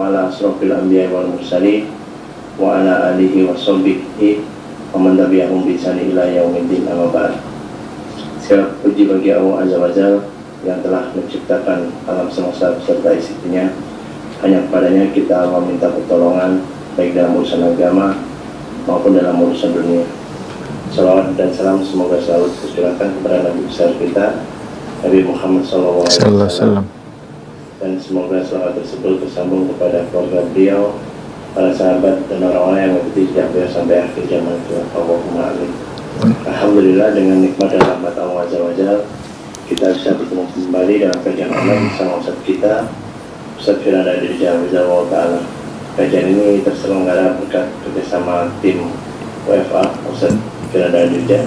ala asrofil anbiya wal mursalin wa ala alihi wa sahbihi wa man tabi'ahum bi ihsan ila yaumiddin, amma ba'd. Segala puji bagi Allah Azza wa Jalla yang telah menciptakan alam semesta beserta isinya. Hanya kepadanya kita meminta pertolongan baik dalam urusan agama maupun dalam urusan dunia. Salawat dan salam semoga selalu tercurahkan kepada Nabi besar kita, Nabi Muhammad SAW, dan semoga salawat tersebut tersambung kepada keluarga beliau, para sahabat dan orang-orang yang mengikuti jejak beliau sampai akhir zaman. Allahumma amin. Alhamdulillah, dengan nikmat dan rahmat Allah Azza wa Jalla kita bisa bertemu kembali dalam kajian online bersama Ustaz kita, Ustaz Firanda dari Jawa Ta'ala. Kajian ini terselenggara berkat kerjasama tim WFA Ustaz Firanda Dirja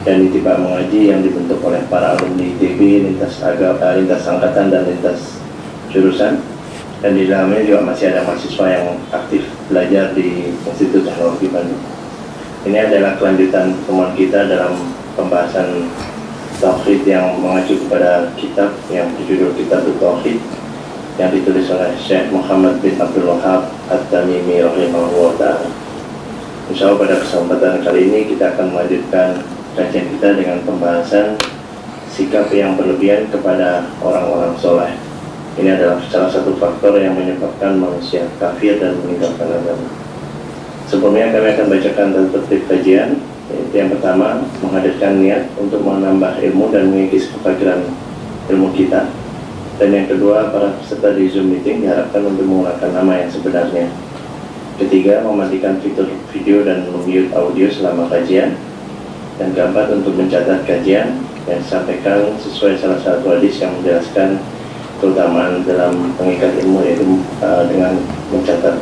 dan Ittiba Mengaji yang dibentuk oleh para alumni ITB lintas angkatan dan lintas jurusan, dan di dalamnya juga masih ada mahasiswa yang aktif belajar di Institut Teknologi Bandung. Ini adalah kelanjutan pertemuan kita dalam pembahasan Tauhid yang mengacu kepada kitab yang berjudul Kitab Tauhid yang ditulis oleh Syekh Muhammad bin Abdul Wahab At-Tamimi rahimahullah ta'ala. Insya Allah pada kesempatan kali ini kita akan melanjutkan kajian kita dengan pembahasan sikap yang berlebihan kepada orang-orang soleh. Ini adalah salah satu faktor yang menyebabkan manusia kafir dan meninggalkan agama. Sebelumnya kami akan bacakan tertib kajian. Yang pertama, menghadirkan niat untuk menambah ilmu dan mengikis kefakiran ilmu kita. Dan yang kedua, para peserta di Zoom meeting diharapkan untuk menggunakan nama yang sebenarnya. Ketiga, mematikan fitur video dan mute audio selama kajian. Dan keempat, untuk mencatat kajian yang disampaikan sesuai salah satu hadis yang menjelaskan keutamaan dalam pengikat ilmu, yaitu dengan mencatat.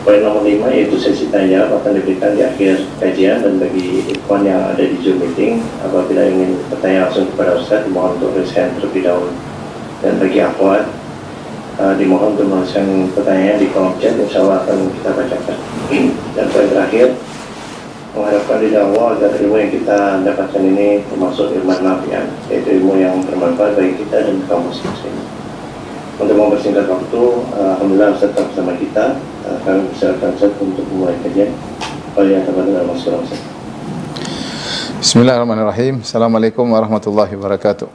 Poin nomor 5 yaitu sesi tanya jawab akan diberikan di akhir kajian, dan bagi ikhwan yang ada di Zoom meeting apabila ingin bertanya langsung kepada Ustaz dimohon untuk raise hand terlebih dahulu, dan bagi akhwat dimohon untuk menuliskan pertanyaan di kolom chat, insya Allah akan kita bacakan. Dan poin terakhir, mengharapkan di Allah agar ilmu yang kita dapatkan ini termasuk ilmu nafi'an, yaitu ilmu yang bermanfaat bagi kita dan kaum muslimin. Untuk mempersingkat waktu, alhamdulillah Ustaz tetap bersama kita. Kami persilakan Ustaz untuk memulai kajian. Bismillahirrahmanirrahim. Assalamualaikum warahmatullahi wabarakatuh.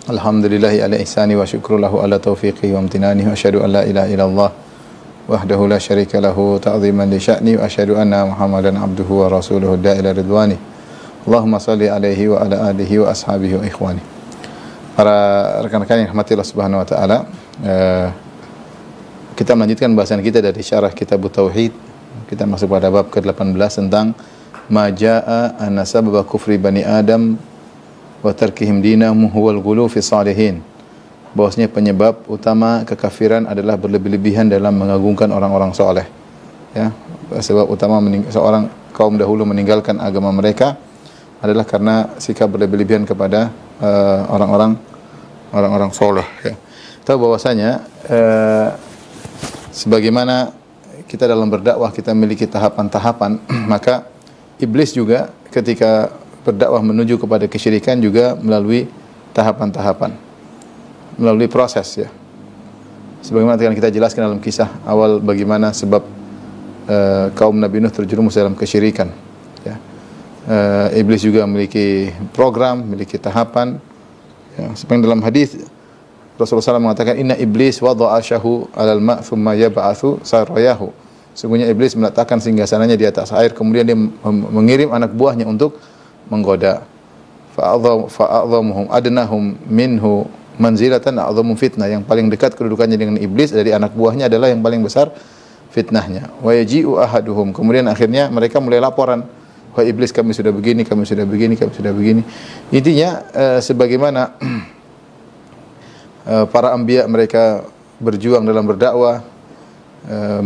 Alhamdulillahi ala ihsani wa syukrulahu ala taufiqi wa amtinani wa asyhadu an la ilaha illallah wahdahu la syarika lahu ta'ziman li sya'ni wa asyhadu anna Muhammadan abduhu wa rasuluhu da'ila ridwani. Allahumma salli alaihi wa ala alihi wa ashabihi wa ikhwani. Para rekan-rekan yang rahmati Allah Subhanahu wa taala, kita melanjutkan bahasan kita dari syarah Kitab Tauhid. Kita masuk pada bab ke-18 tentang majaa anna sababa kufri bani Adam wa tarkihim dinahum huwal ghulu fi salihin. Bahwasanya penyebab utama kekafiran adalah berlebih-lebihan dalam mengagungkan orang-orang soleh. Ya, sebab utama seorang kaum dahulu meninggalkan agama mereka adalah karena sikap berlebih-lebihan kepada orang-orang soleh. Ya. Tahu bahwasanya sebagaimana kita dalam berdakwah kita memiliki tahapan-tahapan, maka iblis juga ketika berdakwah menuju kepada kesyirikan juga melalui tahapan-tahapan, melalui proses, ya. Sebagaimana yang kita jelaskan dalam kisah awal bagaimana sebab kaum Nabi Nuh terjerumus dalam kesyirikan, ya. Iblis juga memiliki program, memiliki tahapan, ya. Seperti dalam hadis Rasulullah SAW mengatakan inna iblis wada'a asyahu alal ma' thumma yab'athu sarayahu. Sungguhnya iblis meletakkan singgasananya di atas air, kemudian dia mengirim anak buahnya untuk menggoda. Fa'adhamuhum adnahum minhu manzilatan a'dhamu fitnah. Yang paling dekat kedudukannya dengan iblis dari anak buahnya adalah yang paling besar fitnahnya. Wa yaji'u ahaduhum. Kemudian akhirnya mereka mulai laporan, wah iblis kami sudah begini, kami sudah begini, kami sudah begini. Intinya sebagaimana para anbiya mereka berjuang dalam berdakwah,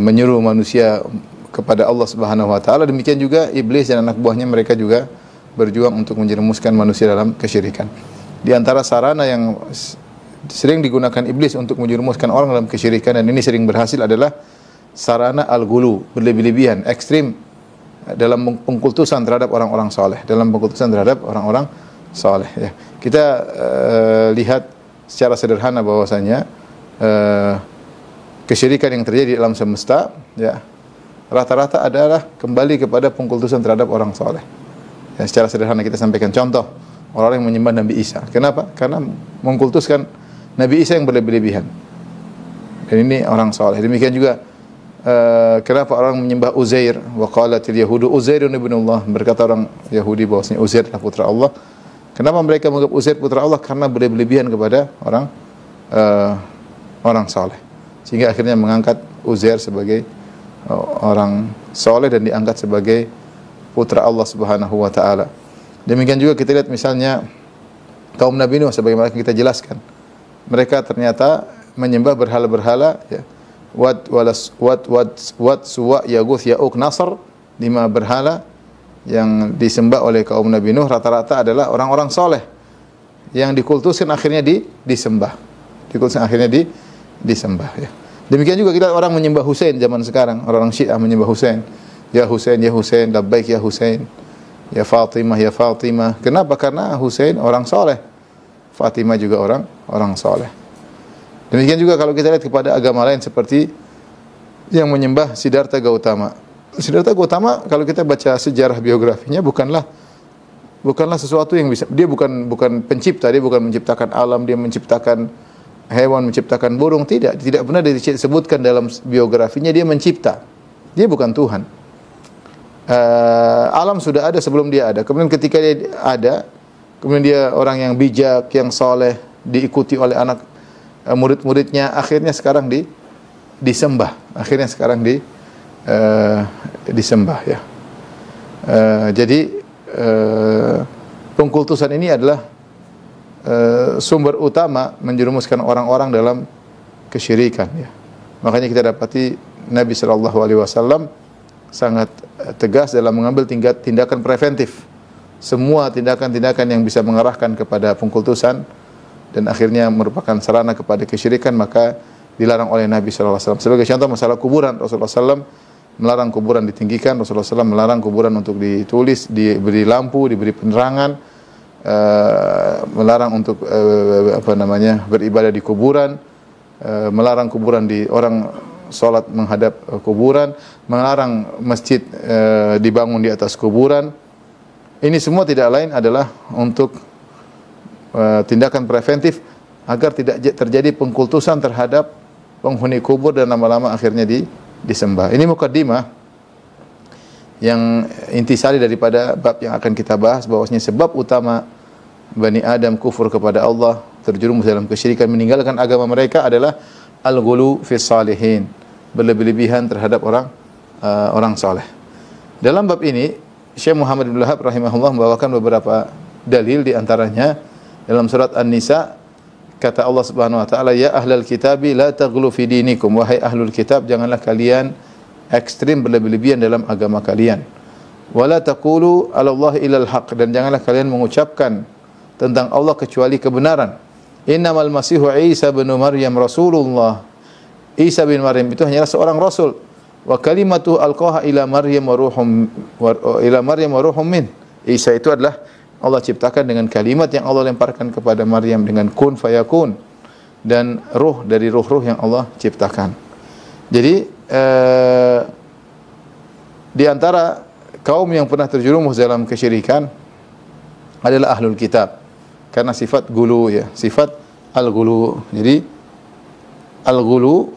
menyuruh manusia kepada Allah Subhanahu wa taala, demikian juga iblis dan anak buahnya mereka juga berjuang untuk menjerumuskan manusia dalam kesyirikan. Di antara sarana yang sering digunakan iblis untuk menjerumuskan orang dalam kesyirikan, dan ini sering berhasil, adalah sarana al-ghulu, berlebih-lebihan, ekstrim dalam pengkultusan terhadap orang-orang saleh, dalam pengkultusan terhadap orang-orang saleh, ya. Kita lihat secara sederhana bahwasanya kesyirikan yang terjadi di alam semesta, ya, rata-rata adalah kembali kepada pengkultusan terhadap orang soleh. Ya, secara sederhana kita sampaikan contoh, orang yang menyembah Nabi Isa. Kenapa? Karena mengkultuskan Nabi Isa yang berlebih-lebihan. Dan ini orang soleh. Demikian juga kenapa orang menyembah Uzair? Wa qalatil yahudu Uzairun ibnullah. Berkata orang Yahudi bahwasanya Uzair adalah putra Allah. Kenapa mereka menganggap Uzair putra Allah? Karena berlebih-lebihan kepada orang soleh. Sehingga akhirnya mengangkat Uzair sebagai orang soleh dan diangkat sebagai putra Allah Subhanahu wa taala. Demikian juga kita lihat misalnya kaum Nabi Nuh sebagaimana kita jelaskan. Mereka ternyata menyembah berhala-berhala, ya. Wat, Suwa, Yaguth, Ya'uq, Nasr, 5 berhala yang disembah oleh kaum Nabi Nuh rata-rata adalah orang-orang soleh yang dikultuskan akhirnya disembah. Dikultuskan akhirnya disembah, ya. Demikian juga kita orang menyembah Husain zaman sekarang, orang Syiah menyembah Husain. Ya Husain, ya Husain, labbaik ya Husain. Ya Fatimah, ya Fatimah. Kenapa? Karena Husain orang soleh. Fatimah juga orang soleh. Demikian juga kalau kita lihat kepada agama lain seperti yang menyembah Siddhartha Gautama. Siddhartha Gautama kalau kita baca sejarah biografinya bukanlah sesuatu yang bisa, dia bukan pencipta, dia bukan menciptakan alam, dia menciptakan hewan, menciptakan burung, tidak pernah disebutkan dalam biografinya dia mencipta. Dia bukan Tuhan. Alam sudah ada sebelum dia ada. Kemudian ketika dia ada, kemudian dia orang yang bijak, yang soleh, diikuti oleh anak murid-muridnya, akhirnya sekarang disembah. Akhirnya sekarang disembah, ya. Jadi pengkultusan ini adalah sumber utama menjerumuskan orang-orang dalam kesyirikan, ya. Makanya kita dapati Nabi sallallahu alaihi wasallam sangat tegas dalam mengambil tindakan preventif. Semua tindakan-tindakan yang bisa mengarahkan kepada pengkultusan dan akhirnya merupakan sarana kepada kesyirikan maka dilarang oleh Nabi sallallahu alaihi wasallam. Sebagai contoh masalah kuburan, Rasulullah sallallahu melarang kuburan ditinggikan, Rasulullah sallallahu melarang kuburan untuk ditulis, diberi lampu, diberi penerangan, melarang untuk beribadah di kuburan, melarang kuburan orang salat menghadap kuburan, melarang masjid dibangun di atas kuburan. Ini semua tidak lain adalah untuk tindakan preventif agar tidak terjadi pengkultusan terhadap penghuni kubur dan lama-lama akhirnya disembah. Ini mukaddimah yang intisari daripada bab yang akan kita bahas, bahwasanya sebab utama Bani Adam kufur kepada Allah, terjerumus dalam kesyirikan, meninggalkan agama mereka adalah al-ghulu fi salihin, berlebih-lebihan terhadap orang saleh. Dalam bab ini Syekh Muhammad bin Wahab rahimahullah membawakan beberapa dalil, di antaranya dalam surat An-Nisa kata Allah Subhanahu wa taala, ya ahlal kitabi la taghlu fi dinikum, wahai ahlul kitab janganlah kalian ekstrim berlebih-lebihan dalam agama kalian. Wala taqulu 'ala Allah illal haq, dan janganlah kalian mengucapkan tentang Allah kecuali kebenaran. Innamal masihu Isa bin Maryam rasulullah. Isa bin Maryam itu hanyalah seorang rasul. Wa kalimatu alqaha ila Maryam wa ruhum min. Isa itu adalah Allah ciptakan dengan kalimat yang Allah lemparkan kepada Maryam dengan kun fayakun, dan ruh dari ruh-ruh yang Allah ciptakan. Jadi di antara kaum yang pernah terjerumus dalam kesyirikan adalah ahlul kitab, karena sifat gulu, ya, sifat al-gulu. Jadi al-gulu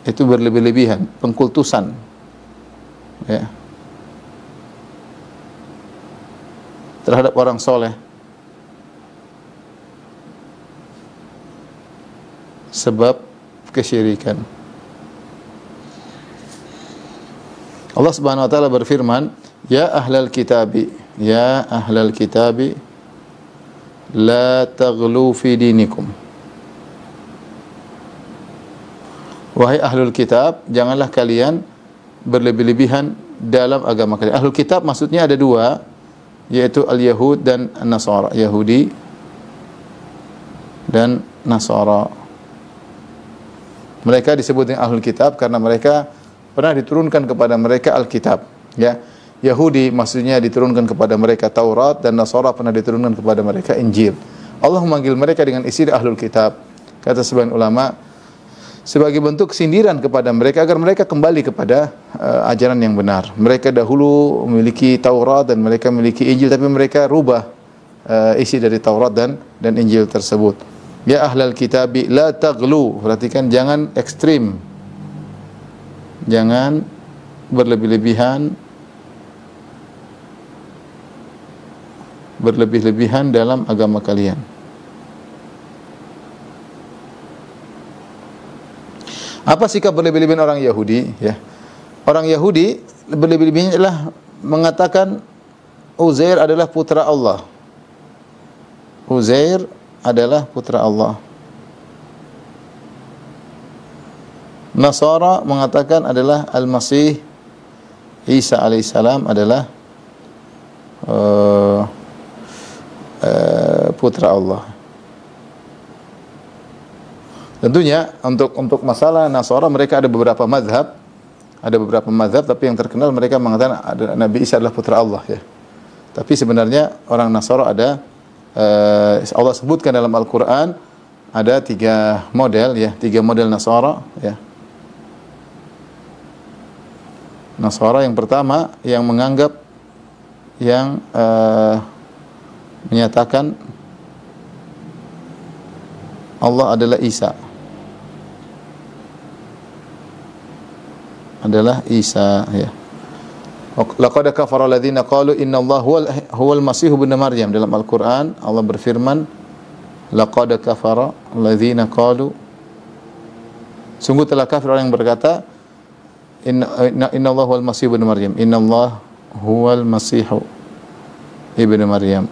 itu berlebih-lebihan, pengkultusan, ya, terhadap orang soleh sebab kesyirikan. Allah Subhanahu wa taala berfirman, ya ahlal kitabi la taghlu fi dinikum. Wahai ahlul kitab, janganlah kalian berlebih-lebihan dalam agama kalian. Ahlul kitab maksudnya ada dua, yaitu al-Yahud dan Nasara, Yahudi dan Nasara. Mereka disebut dengan ahlul kitab karena mereka pernah diturunkan kepada mereka Alkitab, ya. Yahudi maksudnya diturunkan kepada mereka Taurat, dan Nasara pernah diturunkan kepada mereka Injil. Allah memanggil mereka dengan istilah ahlul kitab kata sebagian ulama, sebagai bentuk sindiran kepada mereka agar mereka kembali kepada ajaran yang benar. Mereka dahulu memiliki Taurat dan mereka memiliki Injil, tapi mereka rubah isi dari Taurat dan Injil tersebut. Ya ahlal kitabi la taghlu, perhatikan, jangan ekstrim, jangan berlebih-lebihan dalam agama kalian. Apa sikap berlebih-lebihan orang Yahudi? Ya, orang Yahudi berlebih-lebihan adalah mengatakan Uzair adalah putra Allah. Uzair adalah putra Allah. Nasara mengatakan adalah Al-Masih Isa alaihissalam adalah putra Allah. Tentunya untuk masalah Nasara mereka ada beberapa mazhab, tapi yang terkenal mereka mengatakan Nabi Isa adalah putra Allah, ya. Tapi sebenarnya orang Nasara ada Allah sebutkan dalam Al-Qur'an ada 3 model, ya, 3 model Nasara, ya. Nasara yang pertama yang menganggap, yang menyatakan Allah adalah Isa. Ya. Laqad kafara alladziina qalu innallaha huwal masih ibnu Maryam. Dalam Al-Qur'an Allah berfirman, laqad kafara alladziina qalu, sungguh telah kafir orang yang berkata innallaha huwal masih ibnu Maryam. Innallaha huwal masih ibnu Maryam.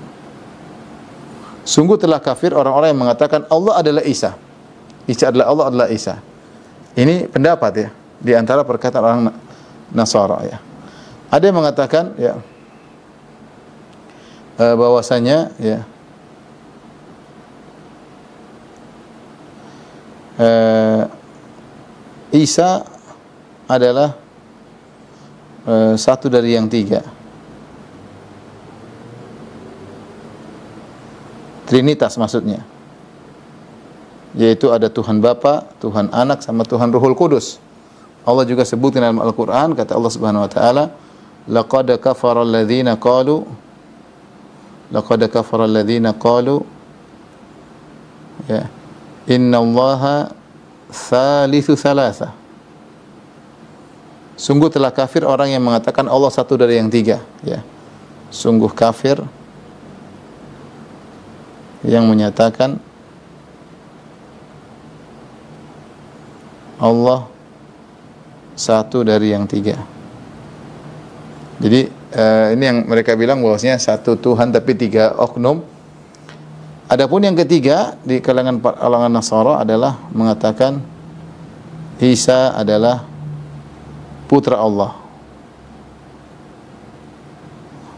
Sungguh telah kafir orang-orang yang mengatakan Allah adalah Isa. Allah adalah Isa. Ini pendapat, ya, di antara perkataan orang Nasara, ya. Ada yang mengatakan, ya, bahwasanya, ya, Isa adalah satu dari yang 3. Trinitas maksudnya. Yaitu ada Tuhan Bapa, Tuhan Anak, sama Tuhan Ruhul Kudus. Allah juga sebutkan dalam Al-Qur'an, kata Allah Subhanahu wa taala, laqad kafara alladziina qalu ya innallaha tsalitsu tsalatsa. Sungguh telah kafir orang yang mengatakan Allah satu dari yang 3, ya. Sungguh kafir yang menyatakan Allah satu dari yang 3. Jadi ini yang mereka bilang bahwasanya satu Tuhan tapi 3 oknum. Adapun yang ketiga di kalangan Nasara adalah mengatakan Isa adalah putra Allah.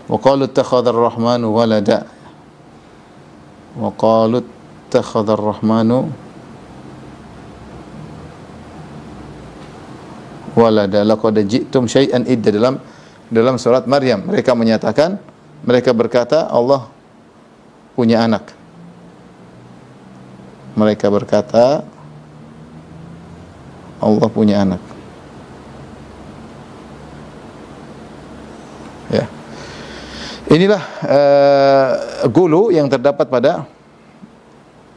Wa qalu ittakhadha ar-rahmanu walada. Wa qalu ittakhadha ar-rahmanu walada laqad ji'tum syai'an idda. Dalam surat Maryam mereka menyatakan, mereka berkata Allah punya anak. Mereka berkata Allah punya anak. Ya. Inilah gulu yang terdapat pada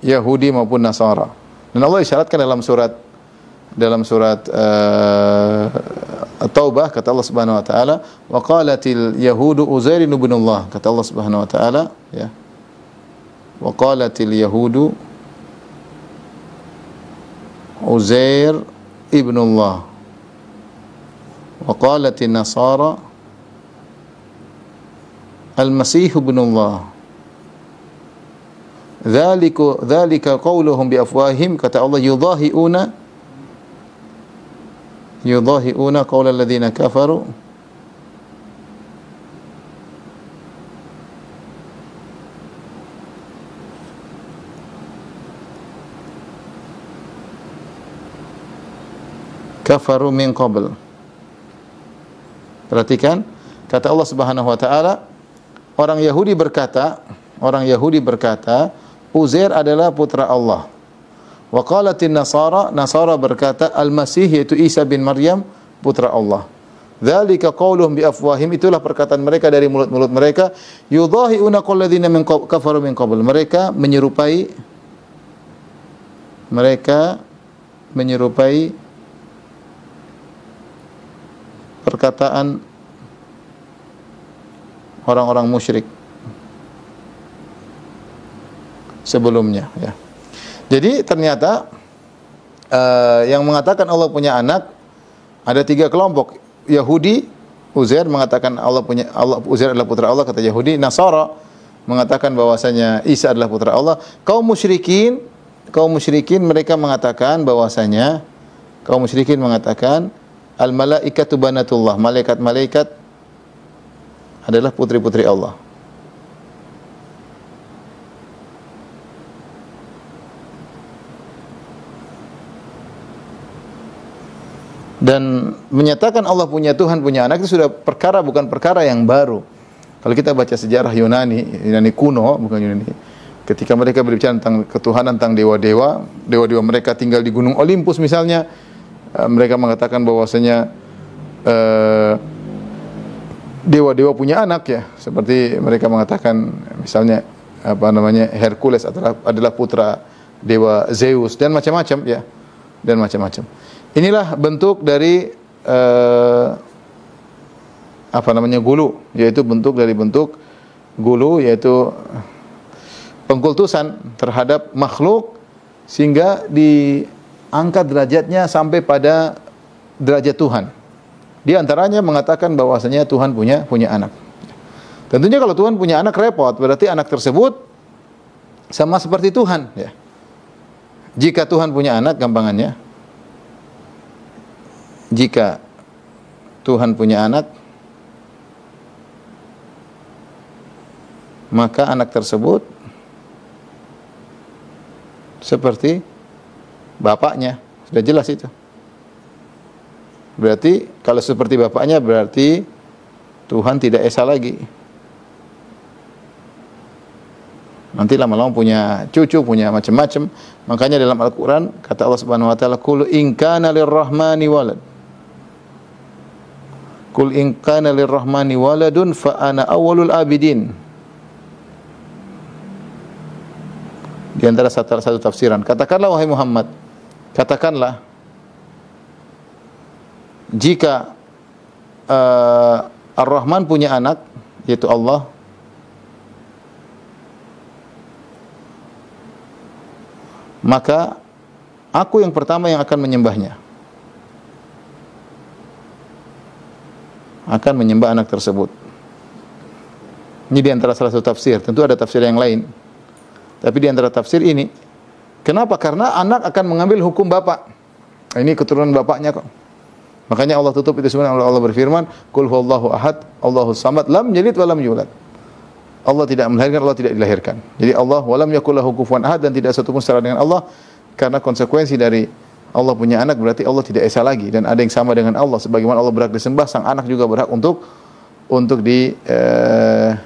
Yahudi maupun Nasara. Dan Allah isyaratkan dalam surat At-Taubah, kata Allah Subhanahu wa taala, wa qalatil yahudu Uzair ibn Allah. Kata Allah Subhanahu wa taala, ya. Wa qalatil yahudu Uzair ibn Allah. Wa qalatin nasara Al-Masih ibn Allah. Dzalika qauluhum bi afwahihim, kata Allah, yudahi'una qaulal ladzina kafaru min qabl. Perhatikan, kata Allah Subhanahu wa taala, orang Yahudi berkata Uzair adalah putra Allah. Wa qalatin nasara, Nasara berkata Al-Masih yaitu Isa bin Maryam putra Allah. Dzalika qauluhum bi afwahim, itulah perkataan mereka dari mulut-mulut mereka. Yudhahi'una qalladzina min kafaru min qabl. Mereka menyerupai perkataan orang-orang musyrik sebelumnya, ya. Jadi ternyata yang mengatakan Allah punya anak ada 3 kelompok. Yahudi, Uzair mengatakan Uzair adalah putra Allah, kata Yahudi. Nasara mengatakan bahwasanya Isa adalah putra Allah. Kaum musyrikin mereka mengatakan bahwasanya al-malaikatu banatullah, malaikat-malaikat adalah putri-putri Allah. Dan menyatakan Allah punya Tuhan, punya anak itu sudah perkara, bukan perkara yang baru. Kalau kita baca sejarah Yunani kuno, bukan Yunani, ketika mereka berbicara tentang ketuhanan, tentang dewa-dewa mereka tinggal di Gunung Olympus misalnya, mereka mengatakan bahwasanya dewa-dewa punya anak, ya. Seperti mereka mengatakan misalnya Hercules adalah putra dewa Zeus dan macam-macam, ya. Dan macam-macam. Inilah bentuk dari gulu, yaitu pengkultusan terhadap makhluk sehingga diangkat derajatnya sampai pada derajat Tuhan. Di antaranya mengatakan bahwasanya Tuhan punya anak. Tentunya kalau Tuhan punya anak repot, berarti anak tersebut sama seperti Tuhan, ya. Jika Tuhan punya anak, gampangannya, jika Tuhan punya anak, maka anak tersebut seperti bapaknya. Sudah jelas itu. Berarti kalau seperti bapaknya, berarti Tuhan tidak esa lagi. Nanti lama-lama punya cucu, punya macam-macam. Makanya dalam Al-Quran kata Allah Subhanahu wa taala, "Qul in kana lirrahmani walad." Qul in kana lirrahmani waladun fa ana awwalul abidin. Di antara satu tafsiran, katakanlah wahai Muhammad, katakanlah jika Ar-Rahman punya anak, yaitu Allah, maka aku yang pertama yang akan menyembahnya, akan menyembah anak tersebut. Ini di antara salah satu tafsir. Tentu ada tafsir yang lain, tapi di antara tafsir ini, kenapa? Karena anak akan mengambil hukum bapak. Ini keturunan bapaknya kok. Makanya Allah tutup itu sebenarnya. Allah berfirman, "Qul huwallahu ahad, Allahus samad, lam yalid wa lam yulad." Allah tidak melahirkan, Allah tidak dilahirkan. Jadi Allah walam yakul lahu kufuwan ahad, dan tidak satu pun setara dengan Allah. Karena konsekuensi dari Allah punya anak berarti Allah tidak esa lagi, dan ada yang sama dengan Allah. Sebagaimana Allah berhak disembah, sang anak juga berhak untuk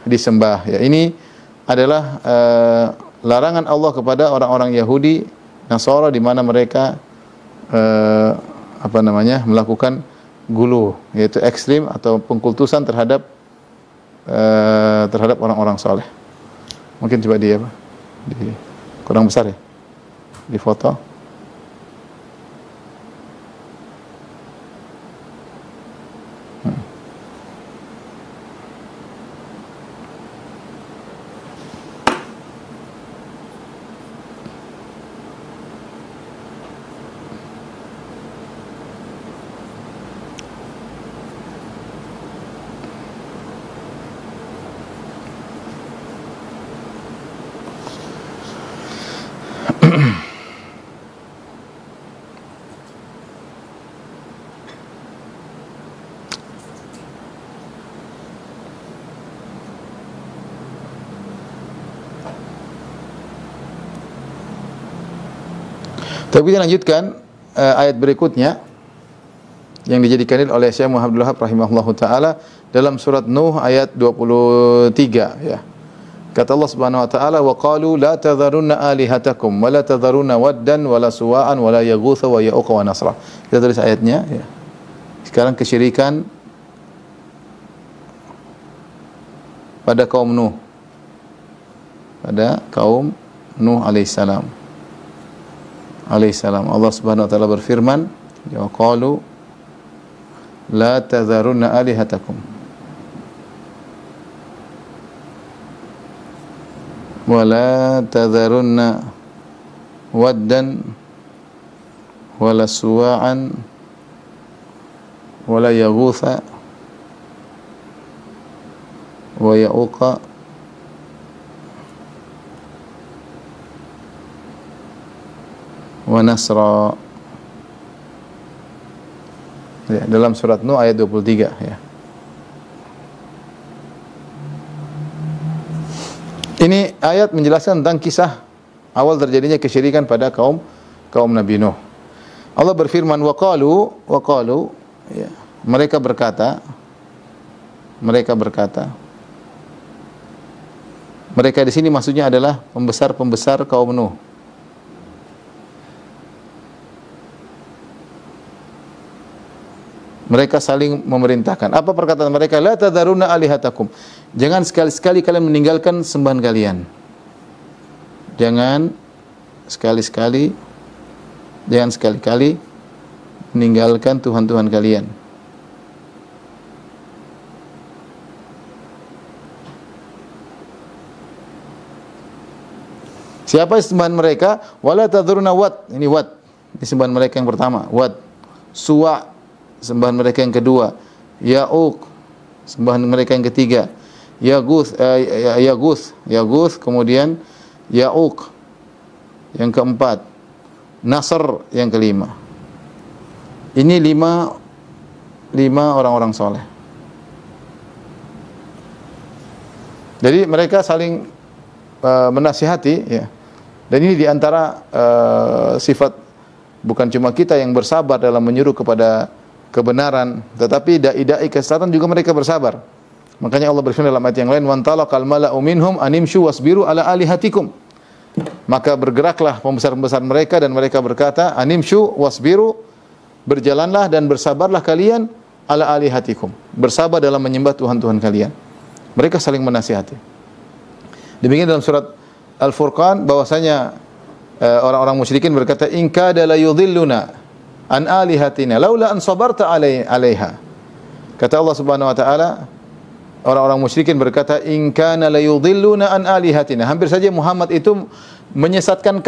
disembah. Ya, ini adalah larangan Allah kepada orang-orang Yahudi, Nasara, di mana mereka melakukan gulu, yaitu ekstrim atau pengkultusan terhadap orang-orang soleh. Mungkin coba kurang besar ya, di foto. Tapi kita lanjutkan ayat berikutnya yang dijadikan oleh Syekh Muhammad Abdul Wahhab rahimahullahu taala dalam surat Nuh ayat 23, ya. Kata Allah Subhanahu wa taala, "Wa qalu la tadharunna alihatakum wa la tadharunna waddan wa la suwa'an wa la yaghutha wa ya'uqa wa nasra." Kita tulis ayatnya ya. Sekarang kesyirikan pada kaum Nuh. Pada kaum Nuh alaihissalam. Allah Subhanahu wa taala berfirman, "Ya qalu la tadharunna alihatakum wa la tadharunna waddan wa la suwa'an wa la yaghutha wa ya'uqa wa nasra." Ya, dalam surat Nuh ayat 23 ya. Ini ayat menjelaskan tentang kisah awal terjadinya kesyirikan pada kaum Nabi Nuh. Allah berfirman, wa qalu ya, mereka berkata mereka di sini maksudnya adalah pembesar kaum Nuh. Mereka saling memerintahkan. Apa perkataan mereka? La tadharunna alihatakum. Jangan sekali-sekali kalian meninggalkan sembahan kalian. Jangan sekali-kali meninggalkan Tuhan-Tuhan kalian. Siapa sembahan mereka? Wala tadharunna wad. Ini wad. Ini sembahan mereka yang pertama. Wad. Suwa. Sembahan mereka yang kedua, Ya'uq, sembahan mereka yang ketiga, Yaguth, kemudian Ya'uq yang keempat, Nasr yang kelima. Ini lima orang-orang soleh. Jadi mereka saling menasihati, ya. Dan ini diantara sifat bukan cuma kita yang bersabar dalam menyuruh kepada kebenaran, tetapi dai-dai kesesatan juga mereka bersabar. Makanya Allah berfirman dalam ayat yang lain, "Wantalaqal mala'u minhum animshu wasbiru ala alihatikum." Maka bergeraklah pembesar-pembesar mereka dan mereka berkata, "Animshu wasbiru," berjalanlah dan bersabarlah kalian ala alihatikum. Bersabar dalam menyembah Tuhan-Tuhan kalian. Mereka saling menasihati. Demikian dalam surat Al-Furqan bahwasanya orang-orang musyrikin berkata, "In kada la yudhilluna an alihatina laula an sabarta alaiha." Kata Allah Subhanahu wa taala, orang-orang musyrikin berkata, "In kana la yudhilluna an alihatina." Hampir saja Muhammad itu menyesatkan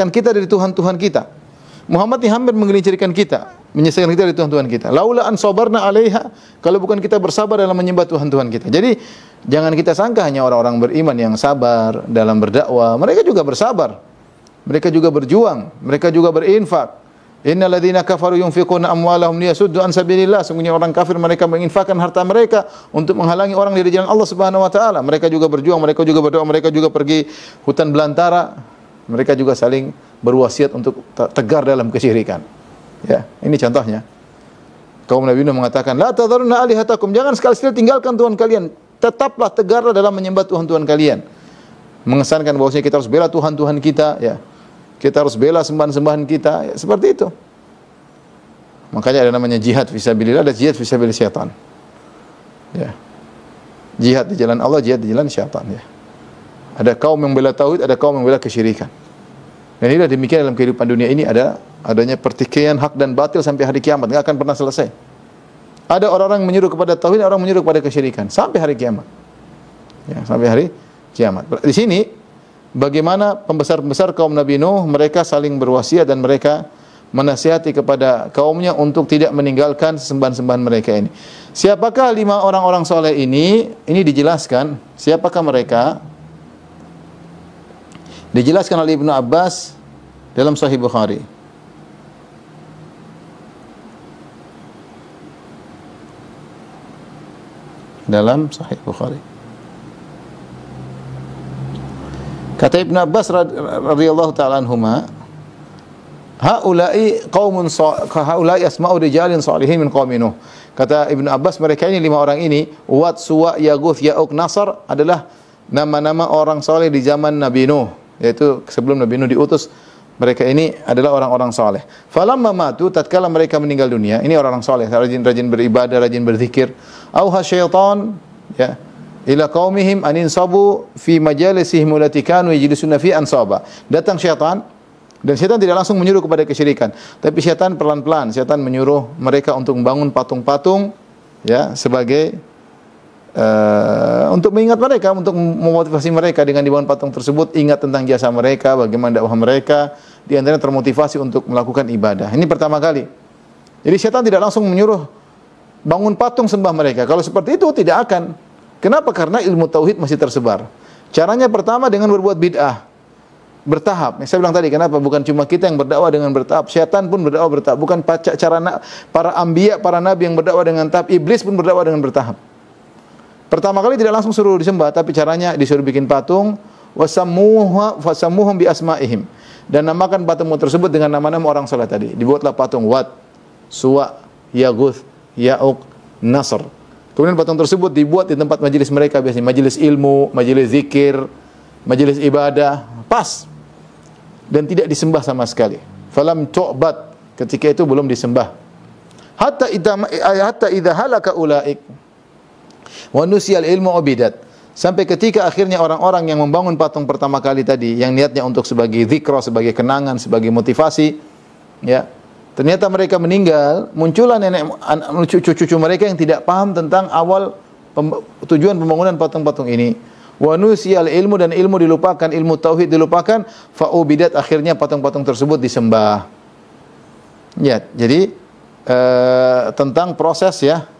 kita dari Tuhan-Tuhan kita. Muhammad ini hampir menggelincirkan kita, menyesatkan kita dari Tuhan-Tuhan kita. Laula an sabarna alaiha, kalau bukan kita bersabar dalam menyembah Tuhan-Tuhan kita. Jadi jangan kita sangka hanya orang-orang beriman yang sabar dalam berdakwah. Mereka juga bersabar. Mereka juga berjuang, mereka juga berinfak. Innal ladzina kafaru yunfiquna amwalahum liyasuddu an sabilillah. Sungguhnya orang kafir mereka menginfakkan harta mereka untuk menghalangi orang dari jalan Allah Subhanahu wa taala. Mereka juga berjuang, mereka juga berdoa, mereka juga pergi hutan belantara. Mereka juga saling berwasiat untuk tegar dalam kesyirikan. Ya, ini contohnya. Kaum Nabi Nuh mengatakan, "La tadharunna alihatakum." Jangan sekali-sekali tinggalkan Tuhan kalian. Tetaplah tegarlah dalam menyembah Tuhan-Tuhan kalian. Mengesankan bahwasanya kita harus bela Tuhan-Tuhan kita, ya. Kita harus bela sembahan-sembahan kita, ya, seperti itu. Makanya ada namanya jihad fisabilillah, ada jihad fisabilil syaitan. Ya. Jihad di jalan Allah, jihad di jalan syaitan, ya. Ada kaum yang bela tauhid, ada kaum yang bela kesyirikan. Dan inilah demikian dalam kehidupan dunia ini adanya pertikaian hak dan batil sampai hari kiamat, enggak akan pernah selesai. Ada orang-orang menyuruh kepada tauhid, orang menyuruh kepada kesyirikan sampai hari kiamat. Ya, sampai hari kiamat. Di sini bagaimana pembesar-pembesar kaum Nabi Nuh mereka saling berwasiat dan mereka menasihati kepada kaumnya untuk tidak meninggalkan sembahan-sembahan mereka ini. Siapakah 5 orang-orang soleh ini? Ini dijelaskan. Siapakah mereka? Dijelaskan oleh Ibnu Abbas dalam Sahih Bukhari. Dalam Sahih Bukhari. Kata Ibnu Abbas radhiyallahu taala anhuma, haula'i asma'u rijalin salihin min qaumi Nuh. Kata Ibnu Abbas, mereka ini 5 orang ini, Wad, Suwa, Yaguth, Ya'uq, Nasr adalah nama-nama orang soleh di zaman Nabi Nuh, yaitu sebelum Nabi Nuh diutus. Mereka ini adalah orang-orang soleh. Falamma matu, tatkala mereka meninggal dunia, ini orang-orang soleh, rajin-rajin beribadah, rajin berzikir. Auha syaitan, ya, ila qaumihim anin sabu fi majalisihim allati kanu yajlisuna fi ansaba. Datang syaitan, dan syaitan tidak langsung menyuruh kepada kesyirikan, tapi syaitan pelan-pelan, syaitan menyuruh mereka untuk membangun patung-patung, ya, sebagai untuk mengingat mereka, untuk memotivasi mereka dengan dibangun patung tersebut, ingat tentang jasa mereka, bagaimana dakwah mereka, di antaranya termotivasi untuk melakukan ibadah. Ini pertama kali. Jadi syaitan tidak langsung menyuruh bangun patung sembah mereka. Kalau seperti itu tidak akan. Kenapa? Karena ilmu tauhid masih tersebar. Caranya pertama dengan berbuat bid'ah. Bertahap. Saya bilang tadi, kenapa? Bukan cuma kita yang berdakwah dengan bertahap, syaitan pun berdakwah bertahap. Bukan cara para anbiya, para nabi yang berdakwah dengan tahap, iblis pun berdakwah dengan bertahap. Pertama kali tidak langsung suruh disembah, tapi caranya disuruh bikin patung, wasammuhum bi asma'ihim, dan namakan patung tersebut dengan nama-nama orang saleh tadi. Dibuatlah patung Wat, Suwa, Yaguth, Ya'uq, Nasr. Kemudian patung tersebut dibuat di tempat majelis mereka, biasanya majelis ilmu, majelis zikir, majelis ibadah, pas. Dan tidak disembah sama sekali. Falam tu'bad, ketika itu belum disembah. Hatta idza halaka ulaik wa nusiyal ilmu ubidat. Sampai ketika akhirnya orang-orang yang membangun patung pertama kali tadi, yang niatnya untuk sebagai zikra, sebagai kenangan, sebagai motivasi, ya, ternyata mereka meninggal, muncullah cucu-cucu mereka yang tidak paham tentang awal tujuan pembangunan patung-patung ini. Wa nusiyal ilmu, dan ilmu dilupakan, ilmu tauhid dilupakan, fa ubidat, akhirnya patung-patung tersebut disembah. Ya, jadi tentang proses, ya,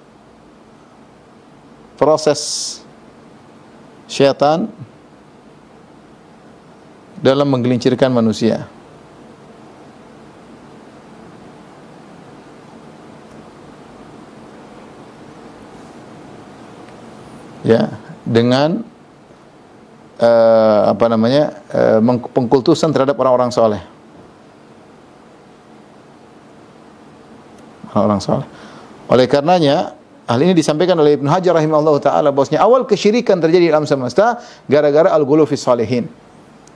proses syaitan dalam menggelincirkan manusia. Ya, dengan pengkultusan terhadap orang-orang soleh. Orang soleh. Oleh karenanya, hal ini disampaikan oleh Ibnu Hajar rahimahullah ta'ala, bahwasanya awal kesyirikan terjadi di alam semesta gara-gara al-ghulu fi shalihin,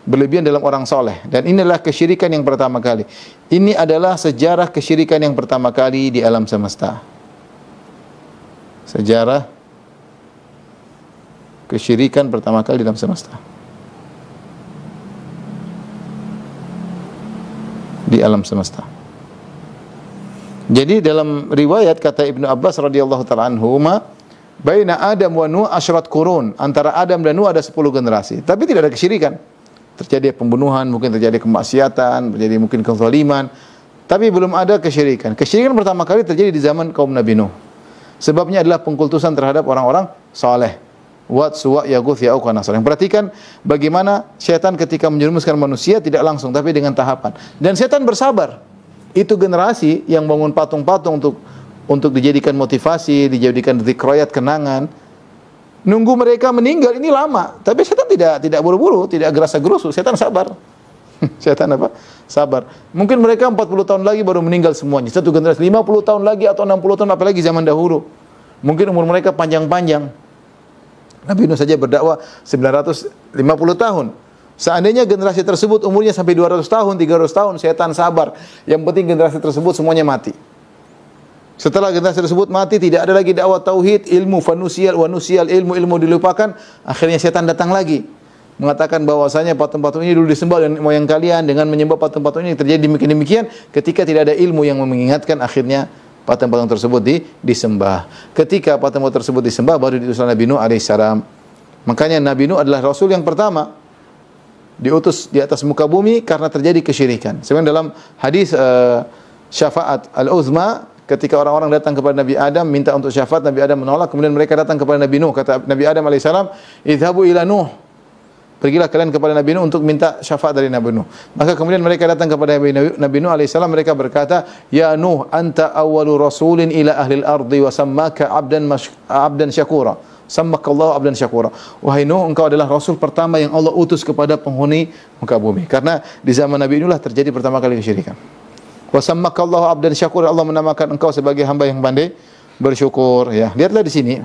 berlebihan dalam orang soleh. Dan inilah kesyirikan yang pertama kali. Ini adalah sejarah kesyirikan yang pertama kali di alam semesta. Sejarah kesyirikan pertama kali di alam semesta. Di alam semesta. Jadi dalam riwayat kata Ibnu Abbas radhiyallahu taala anhu, baina Adam wa Nuh asyrat qurun, antara Adam dan Nuh ada 10 generasi, tapi tidak ada kesyirikan. Terjadi pembunuhan, mungkin terjadi kemaksiatan, terjadi mungkin kezaliman, tapi belum ada kesyirikan. Kesyirikan pertama kali terjadi di zaman kaum Nabi Nuh. Sebabnya adalah pengkultusan terhadap orang-orang saleh. Wat, Suwa, Yaguth, Ya'uq, Nasr. Yang perhatikan bagaimana syaitan ketika menjerumuskan manusia tidak langsung, tapi dengan tahapan. Dan syaitan bersabar. Itu generasi yang bangun patung-patung untuk dijadikan motivasi, dijadikan zikrayat, kenangan. Nunggu mereka meninggal ini lama, tapi setan tidak buru-buru, tidak gerasa-gerusu, setan sabar. Setan apa? Sabar. Mungkin mereka 40 tahun lagi baru meninggal semuanya. Satu generasi 50 tahun lagi atau 60 tahun, apalagi zaman dahulu. Mungkin umur mereka panjang-panjang. Nabi Nuh saja berdakwah 950 tahun. Seandainya generasi tersebut umurnya sampai 200 tahun, 300 tahun, setan sabar. Yang penting generasi tersebut semuanya mati. Setelah generasi tersebut mati, tidak ada lagi dakwah tauhid, ilmu, wanusial, ilmu dilupakan. Akhirnya setan datang lagi, mengatakan bahwasanya patung-patung ini dulu disembah dan moyang kalian, dengan menyembah patung-patung ini terjadi demikian. Ketika tidak ada ilmu yang mengingatkan, akhirnya patung-patung tersebut disembah. Ketika patung-patung tersebut disembah, baru diutuslah Nabi Nuh alaihissalam. Makanya Nabi Nuh adalah Rasul yang pertama diutus di atas muka bumi karena terjadi kesyirikan. Sebenarnya dalam hadis syafaat al-uzma, ketika orang-orang datang kepada Nabi Adam minta untuk syafaat, Nabi Adam menolak, kemudian mereka datang kepada Nabi Nuh. Kata Nabi Adam alaihissalam, idhabu ila Nuh, pergilah kalian kepada Nabi Nuh untuk minta syafaat dari Nabi Nuh. Maka kemudian mereka datang kepada Nabi Nuh alaihissalam, mereka berkata, ya Nuh, anta awwalu rasulin ila ahli al-ardi wa sammaka abdan syakura. Sammakallahu abdan syakura. Wahai Nuh, engkau adalah rasul pertama yang Allah utus kepada penghuni muka bumi. Karena di zaman Nabi inilah terjadi pertama kali kesyirikan. Wa sammakallahu abdan syakura, Allah menamakan engkau sebagai hamba yang pandai bersyukur. Ya, lihatlah di sini.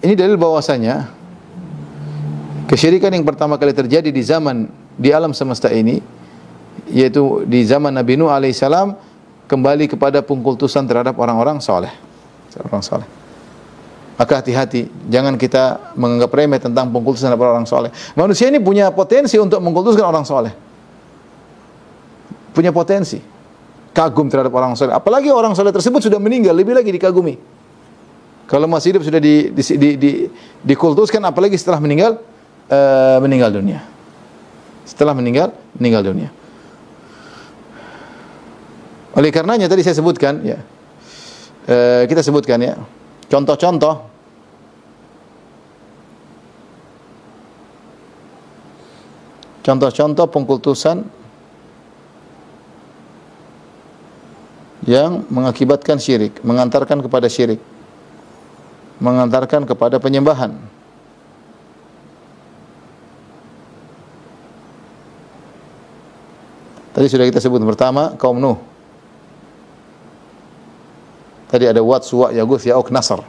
ini dalil bahwasanya kesyirikan yang pertama kali terjadi di alam semesta ini, yaitu di zaman Nabi Nuh alaihissalam, kembali kepada pengkultusan terhadap orang-orang saleh. Orang saleh. Maka hati-hati, jangan kita menganggap remeh tentang pengkultusan terhadap orang saleh. Manusia ini punya potensi untuk mengkultuskan orang saleh. Punya potensi. Kagum terhadap orang saleh. Apalagi orang saleh tersebut sudah meninggal, lebih lagi dikagumi. Kalau masih hidup sudah dikultuskan, apalagi setelah meninggal dunia. Setelah meninggal dunia. Oleh karenanya tadi saya sebutkan, ya, kita sebutkan ya, contoh-contoh pengkultusan yang mengakibatkan syirik, mengantarkan kepada syirik, mengantarkan kepada penyembahan. Tadi sudah kita sebut, pertama kaum Nuh. Tadi ada Wad, Suwa, Yaguth, Ya'uq, Nasr.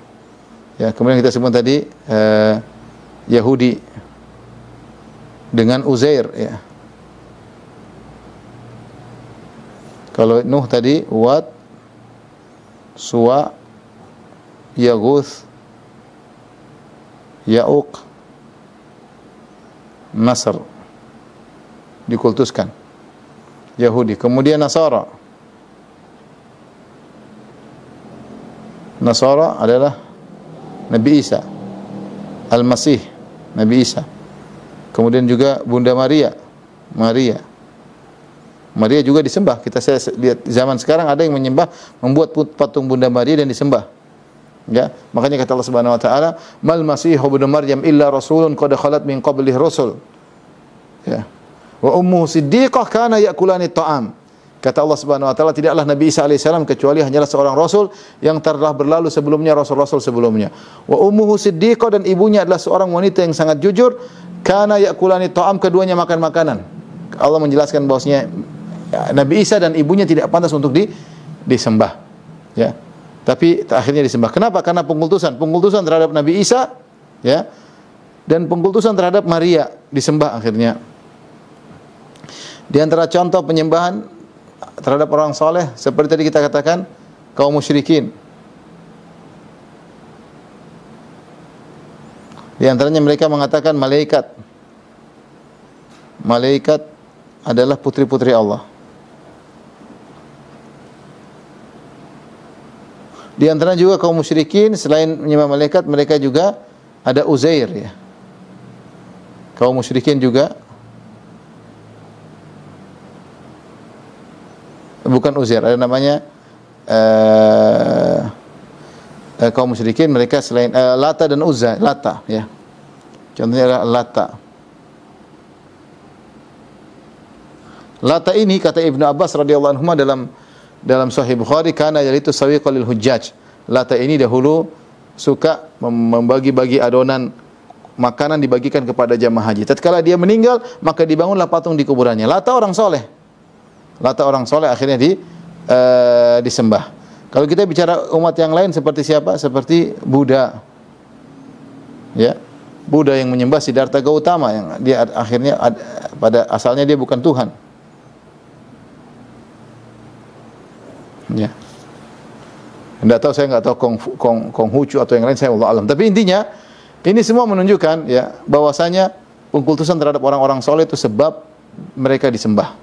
Ya, kemudian kita sebut tadi Yahudi dengan Uzair, ya. Kalau Nuh tadi Wad, Suwa, Yaguth, Ya'uq, Nasr, dikultuskan Yahudi. Kemudian Nasara adalah Nabi Isa, Al-Masih, Nabi Isa. Kemudian juga Bunda Maria juga disembah. Saya lihat zaman sekarang ada yang membuat patung Bunda Maria dan disembah. Ya, makanya kata Allah Subhanahu wa taala, "Mal Masih ibnu Maryam illa rasulun qad khalat min qablihi rusul." Ya. Wa ummuhu siddiqah kana ya'kulani ta'am. Kata Allah Subhanahu wa taala, tidaklah Nabi Isa alaihissalam kecuali hanyalah seorang rasul yang telah berlalu sebelumnya rasul-rasul sebelumnya. Wa ummuhu siddiqah, dan ibunya adalah seorang wanita yang sangat jujur. Kana ya'kulani ta'am, keduanya makan makanan. Allah menjelaskan bahwasanya Nabi Isa dan ibunya tidak pantas untuk disembah. Ya. Tapi akhirnya disembah. Kenapa? Karena pengkultusan terhadap Nabi Isa, ya. Dan pengkultusan terhadap Maria disembah akhirnya. Di antara contoh penyembahan terhadap orang soleh, seperti tadi kita katakan, kaum musyrikin. Di antaranya mereka mengatakan malaikat adalah putri-putri Allah. Di antaranya juga kaum musyrikin, selain menyembah malaikat, mereka juga ada Uzair, ya. Kaum musyrikin juga, bukan Uzair, ada namanya kaum musyrikin, mereka selain Lata dan Uzza, Lata, ya. Contohnya adalah Lata. Lata ini kata Ibnu Abbas radhiyallahu anhu dalam Sahih Bukhari, kana yalitu sawiqa lil hujjaj. Lata ini dahulu suka membagi-bagi adonan makanan, dibagikan kepada jamaah haji. Tatkala dia meninggal, maka dibangunlah patung di kuburannya. Lata orang soleh akhirnya disembah. Kalau kita bicara umat yang lain seperti siapa? Seperti Buddha. Ya. Buddha yang menyembah Siddhartha Gautama, yang dia akhirnya pada asalnya dia bukan Tuhan. Ya. Saya enggak tahu Konghucu atau yang lain, saya Allah alam. Tapi intinya ini semua menunjukkan, ya, bahwasanya pengkultusan terhadap orang-orang soleh itu sebab mereka disembah.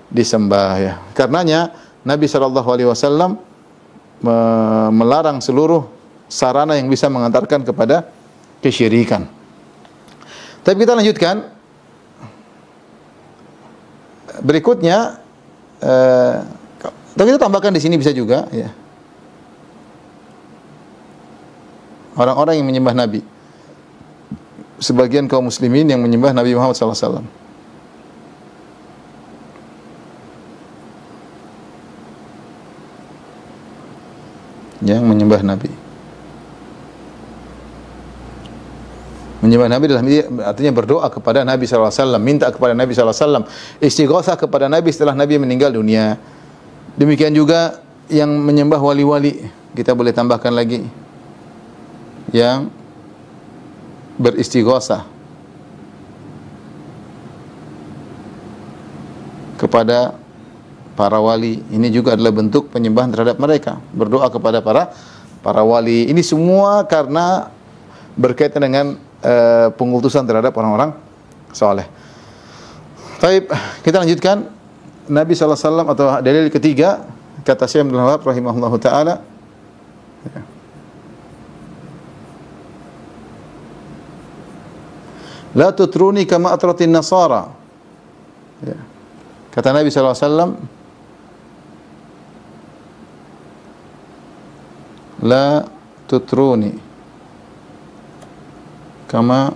Disembah, ya. Karenanya Nabi SAW melarang seluruh sarana yang bisa mengantarkan kepada kesyirikan. Tapi kita lanjutkan. Berikutnya, tapi kita tambahkan di sini bisa juga, ya. Orang-orang yang menyembah Nabi. Sebagian kaum muslimin yang menyembah Nabi Muhammad SAW. Yang menyembah Nabi. Menyembah Nabi artinya berdoa kepada Nabi SAW, minta kepada Nabi SAW, istighosah kepada Nabi setelah Nabi meninggal dunia. Demikian juga yang menyembah wali-wali, kita boleh tambahkan lagi. yang beristighosah kepada para wali. Ini juga adalah bentuk penyembahan terhadap mereka, berdoa kepada para wali. Ini semua karena berkaitan dengan pengutusan terhadap orang-orang saleh. Baik, kita lanjutkan. Nabi SAW atau dalil ketiga, kata Syekh Abdul Wahab rahimahullahu taala, la tutruni kama atratin nasara. Ya. Kata Nabi SAW, la tutruni kama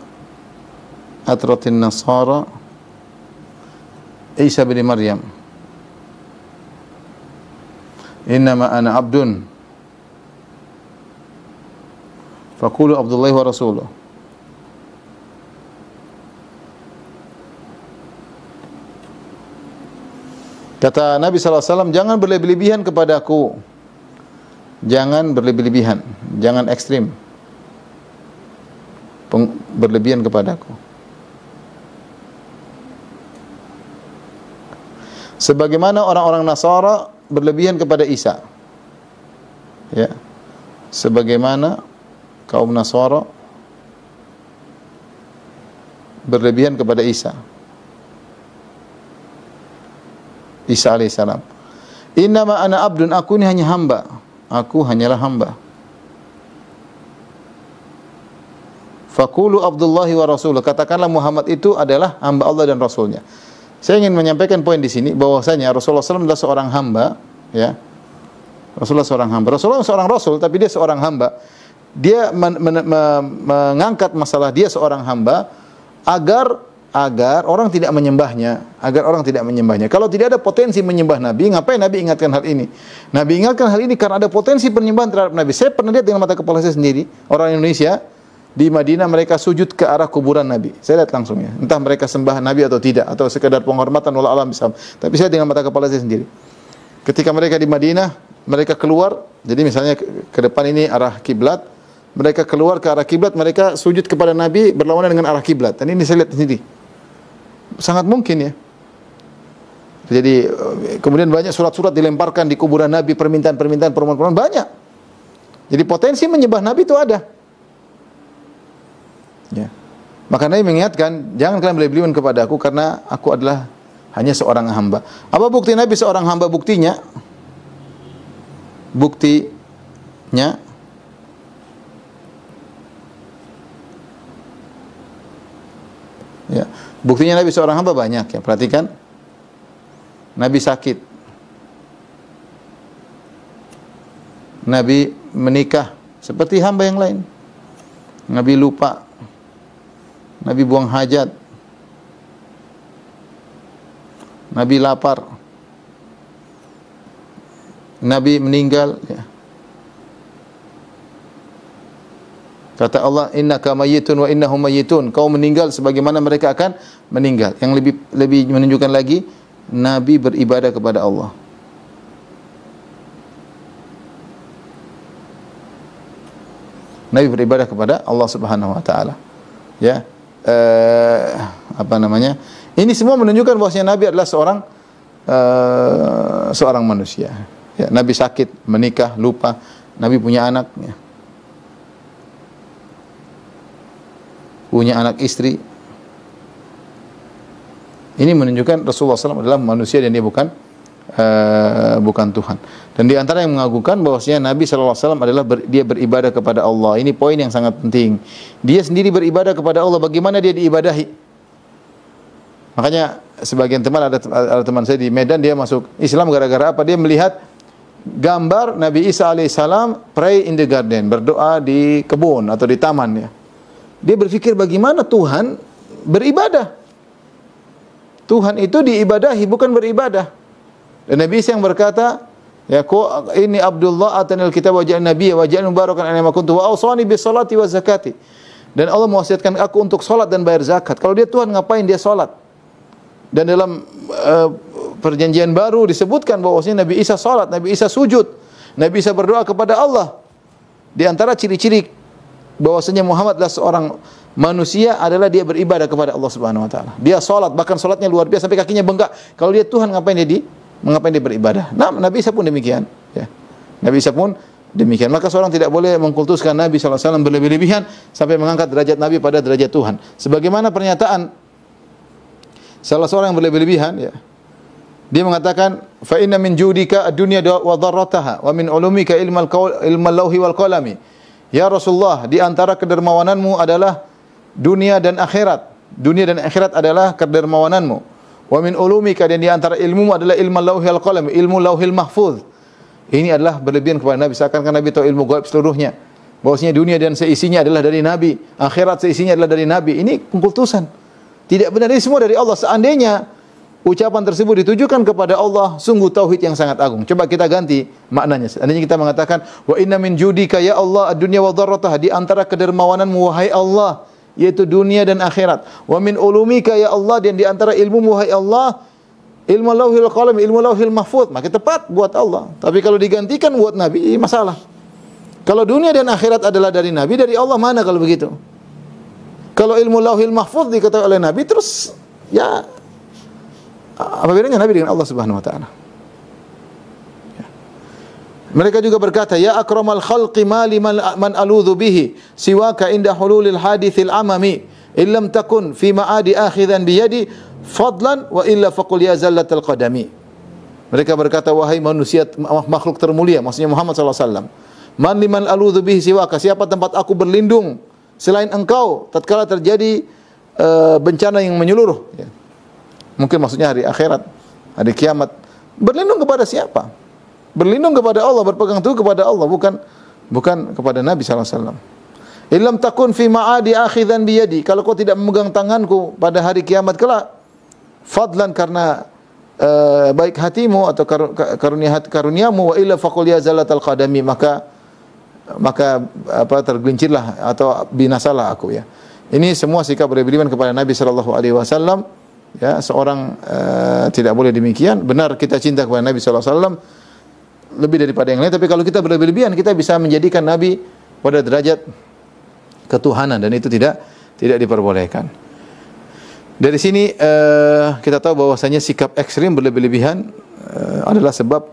atratin nasara Isa bin Maryam. Innama ana abdun faqulu Abdullah wa rasuluh. Kata Nabi SAW, jangan berlebih-lebihan kepadaku. Jangan berlebih-lebihan, jangan ekstrim berlebihan kepadaku. Sebagaimana orang-orang Nasara berlebihan kepada Isa. Ya. Sebagaimana kaum Nasara berlebihan kepada Isa. Isa alaihissalam. Innama ana abdun, aku ini hanya hamba. Aku hanyalah hamba. Faqulu Abdullahi wa Rasuluh. Katakanlah Muhammad itu adalah hamba Allah dan Rasulnya. Saya ingin menyampaikan poin di sini bahwasanya Rasulullah SAW adalah seorang hamba, ya. Rasulullah seorang hamba. Rasulullah seorang rasul, tapi dia seorang hamba. Dia mengangkat masalah dia seorang hamba agar orang tidak menyembahnya, Kalau tidak ada potensi menyembah Nabi, ngapain Nabi ingatkan hal ini? Nabi ingatkan hal ini karena ada potensi penyembahan terhadap Nabi. Saya pernah lihat dengan mata kepala saya sendiri, orang Indonesia di Madinah mereka sujud ke arah kuburan Nabi. Saya lihat langsung ya. Entah mereka sembah Nabi atau tidak, atau sekedar penghormatan wallahu alam bisawab. Tapi saya dengan mata kepala saya sendiri. Ketika mereka di Madinah, mereka keluar, jadi misalnya ke depan ini arah kiblat, mereka keluar ke arah kiblat, mereka sujud kepada Nabi berlawanan dengan arah kiblat. Dan ini saya lihat sendiri. Sangat mungkin ya. Jadi kemudian banyak surat-surat dilemparkan di kuburan Nabi, permintaan-permintaan, permohonan banyak. Jadi potensi menyembah Nabi itu ada. Ya. Maka Nabi mengingatkan, jangan kalian berlebihan kepada aku karena aku adalah hanya seorang hamba. Apa bukti Nabi seorang hamba? Buktinya ya. Buktinya Nabi seorang hamba banyak ya. Perhatikan. Nabi sakit. Nabi menikah seperti hamba yang lain. Nabi lupa. Nabi buang hajat. Nabi lapar. Nabi meninggal ya. Kata Allah, innaka mayyitun wa innahum mayyitun. Kau meninggal sebagaimana mereka akan meninggal. Yang lebih menunjukkan lagi, Nabi beribadah kepada Allah. Nabi beribadah kepada Allah Subhanahu wa taala. Ya. Ini semua menunjukkan bahwasanya Nabi adalah seorang manusia. Ya, Nabi sakit, menikah, lupa, Nabi punya anak, ya. Punya anak istri. Ini menunjukkan Rasulullah SAW adalah manusia dan dia bukan Tuhan. Dan di antara yang mengagumkan bahwasanya Nabi SAW adalah dia beribadah kepada Allah. Ini poin yang sangat penting. Dia sendiri beribadah kepada Allah. Bagaimana dia diibadahi? Makanya sebagian teman ada teman saya di Medan, dia masuk Islam gara-gara apa? Dia melihat gambar Nabi Isa alaihissalam pray in the garden, berdoa di kebun atau di taman ya. Dia berpikir bagaimana Tuhan beribadah. Tuhan itu diibadahi, bukan beribadah. Dan Nabi Isa yang berkata, ya ini Abdullah atanil kitab wa ja'alna nabiyya wa ja'alna mubarakan aina ma kuntu wa awsani bis salati wa zakati. Dan Allah mewasiatkan aku untuk salat dan bayar zakat. Kalau dia Tuhan, ngapain dia salat? Dan dalam perjanjian baru disebutkan bahwasanya Nabi Isa salat, Nabi Isa sujud, Nabi Isa berdoa kepada Allah. Di antara ciri-ciri bahwasanya Muhammad adalah seorang manusia adalah dia beribadah kepada Allah Subhanahu wa taala. Dia salat, bahkan salatnya luar biasa sampai kakinya bengkak. Kalau dia Tuhan ngapain dia beribadah? Nah, Nabi Isa pun demikian, ya. Nabi Isa pun demikian. Maka seorang tidak boleh mengkultuskan Nabi sallallahu alaihi wasallam berlebih-lebihan sampai mengangkat derajat Nabi pada derajat Tuhan. Sebagaimana pernyataan salah seorang yang berlebih-lebihan, ya. Dia mengatakan, "Fa inna min judika ad-dunya wa dharrataha wa min ulumika ilmal lauhi wal qalami." Ya Rasulullah, di antara kedermawananmu adalah dunia dan akhirat. Dunia dan akhirat adalah kedermawananmu. Wa min ulumika, dan di antara ilmumu adalah ilmal lauhi wal qalami, ilmu lauhil mahfuz. Ini adalah berlebihan kepada Nabi, seakan-akan Nabi tahu ilmu gaib seluruhnya. Bahwasanya dunia dan seisinya adalah dari Nabi, akhirat seisinya adalah dari Nabi. Ini pengkultusan. Tidak benar, ini semua dari Allah. Seandainya ucapan tersebut ditujukan kepada Allah, sungguh tauhid yang sangat agung. Coba kita ganti maknanya. Seandainya kita mengatakan, wa inna min judika ya Allah ad-dunya wa dharrataha, di antara kedermawananmu wahai Allah, yaitu dunia dan akhirat. Wa min ulumika ya Allah, dan di antara ilmu wahai Allah, ilmu lauhil qalam, ilmu lauhil mahfuz. Maka tepat buat Allah. Tapi kalau digantikan buat Nabi, masalah. Kalau dunia dan akhirat adalah dari Nabi, dari Allah mana kalau begitu? Kalau ilmu lauhil mahfuz diketahui oleh Nabi, terus ya apa bedanya Nabi dengan Allah Subhanahu wa taala? Ya. Mereka juga berkata, ya akramal khalqi ma liman man aludhu bihi siwaka inda hululil hadithil amami illam takun fi ma'adi akhidhan biyadi fadlan wa illa faqul ya zallatal qadami. Mereka berkata, wahai manusia makhluk termulia, maksudnya Muhammad sallallahu alaihi wasallam, man liman aludhu bihi siwaka, siapa tempat aku berlindung selain engkau tatkala terjadi bencana yang menyeluruh, ya. Mungkin maksudnya hari akhirat, hari kiamat. Berlindung kepada siapa? Berlindung kepada Allah, berpegang teguh kepada Allah, bukan kepada Nabi sallallahu alaihi wasallam. Illam takun fi ma'adi akhidhan biyadi, kalau kau tidak memegang tanganku pada hari kiamat kelak, fadlan karena baik hatimu atau karuniamu, wa illa faqul ya zalatal qadami, maka tergelincirlah atau binasalah aku, ya. Ini semua sikap berlebihan kepada Nabi sallallahu alaihi wasallam. Ya, seorang tidak boleh demikian. Benar kita cinta kepada Nabi sallallahu alaihi wasallam lebih daripada yang lain, tapi kalau kita berlebihan kita bisa menjadikan Nabi pada derajat ketuhanan, dan itu tidak diperbolehkan. Dari sini kita tahu bahwasanya sikap ekstrim berlebihan adalah sebab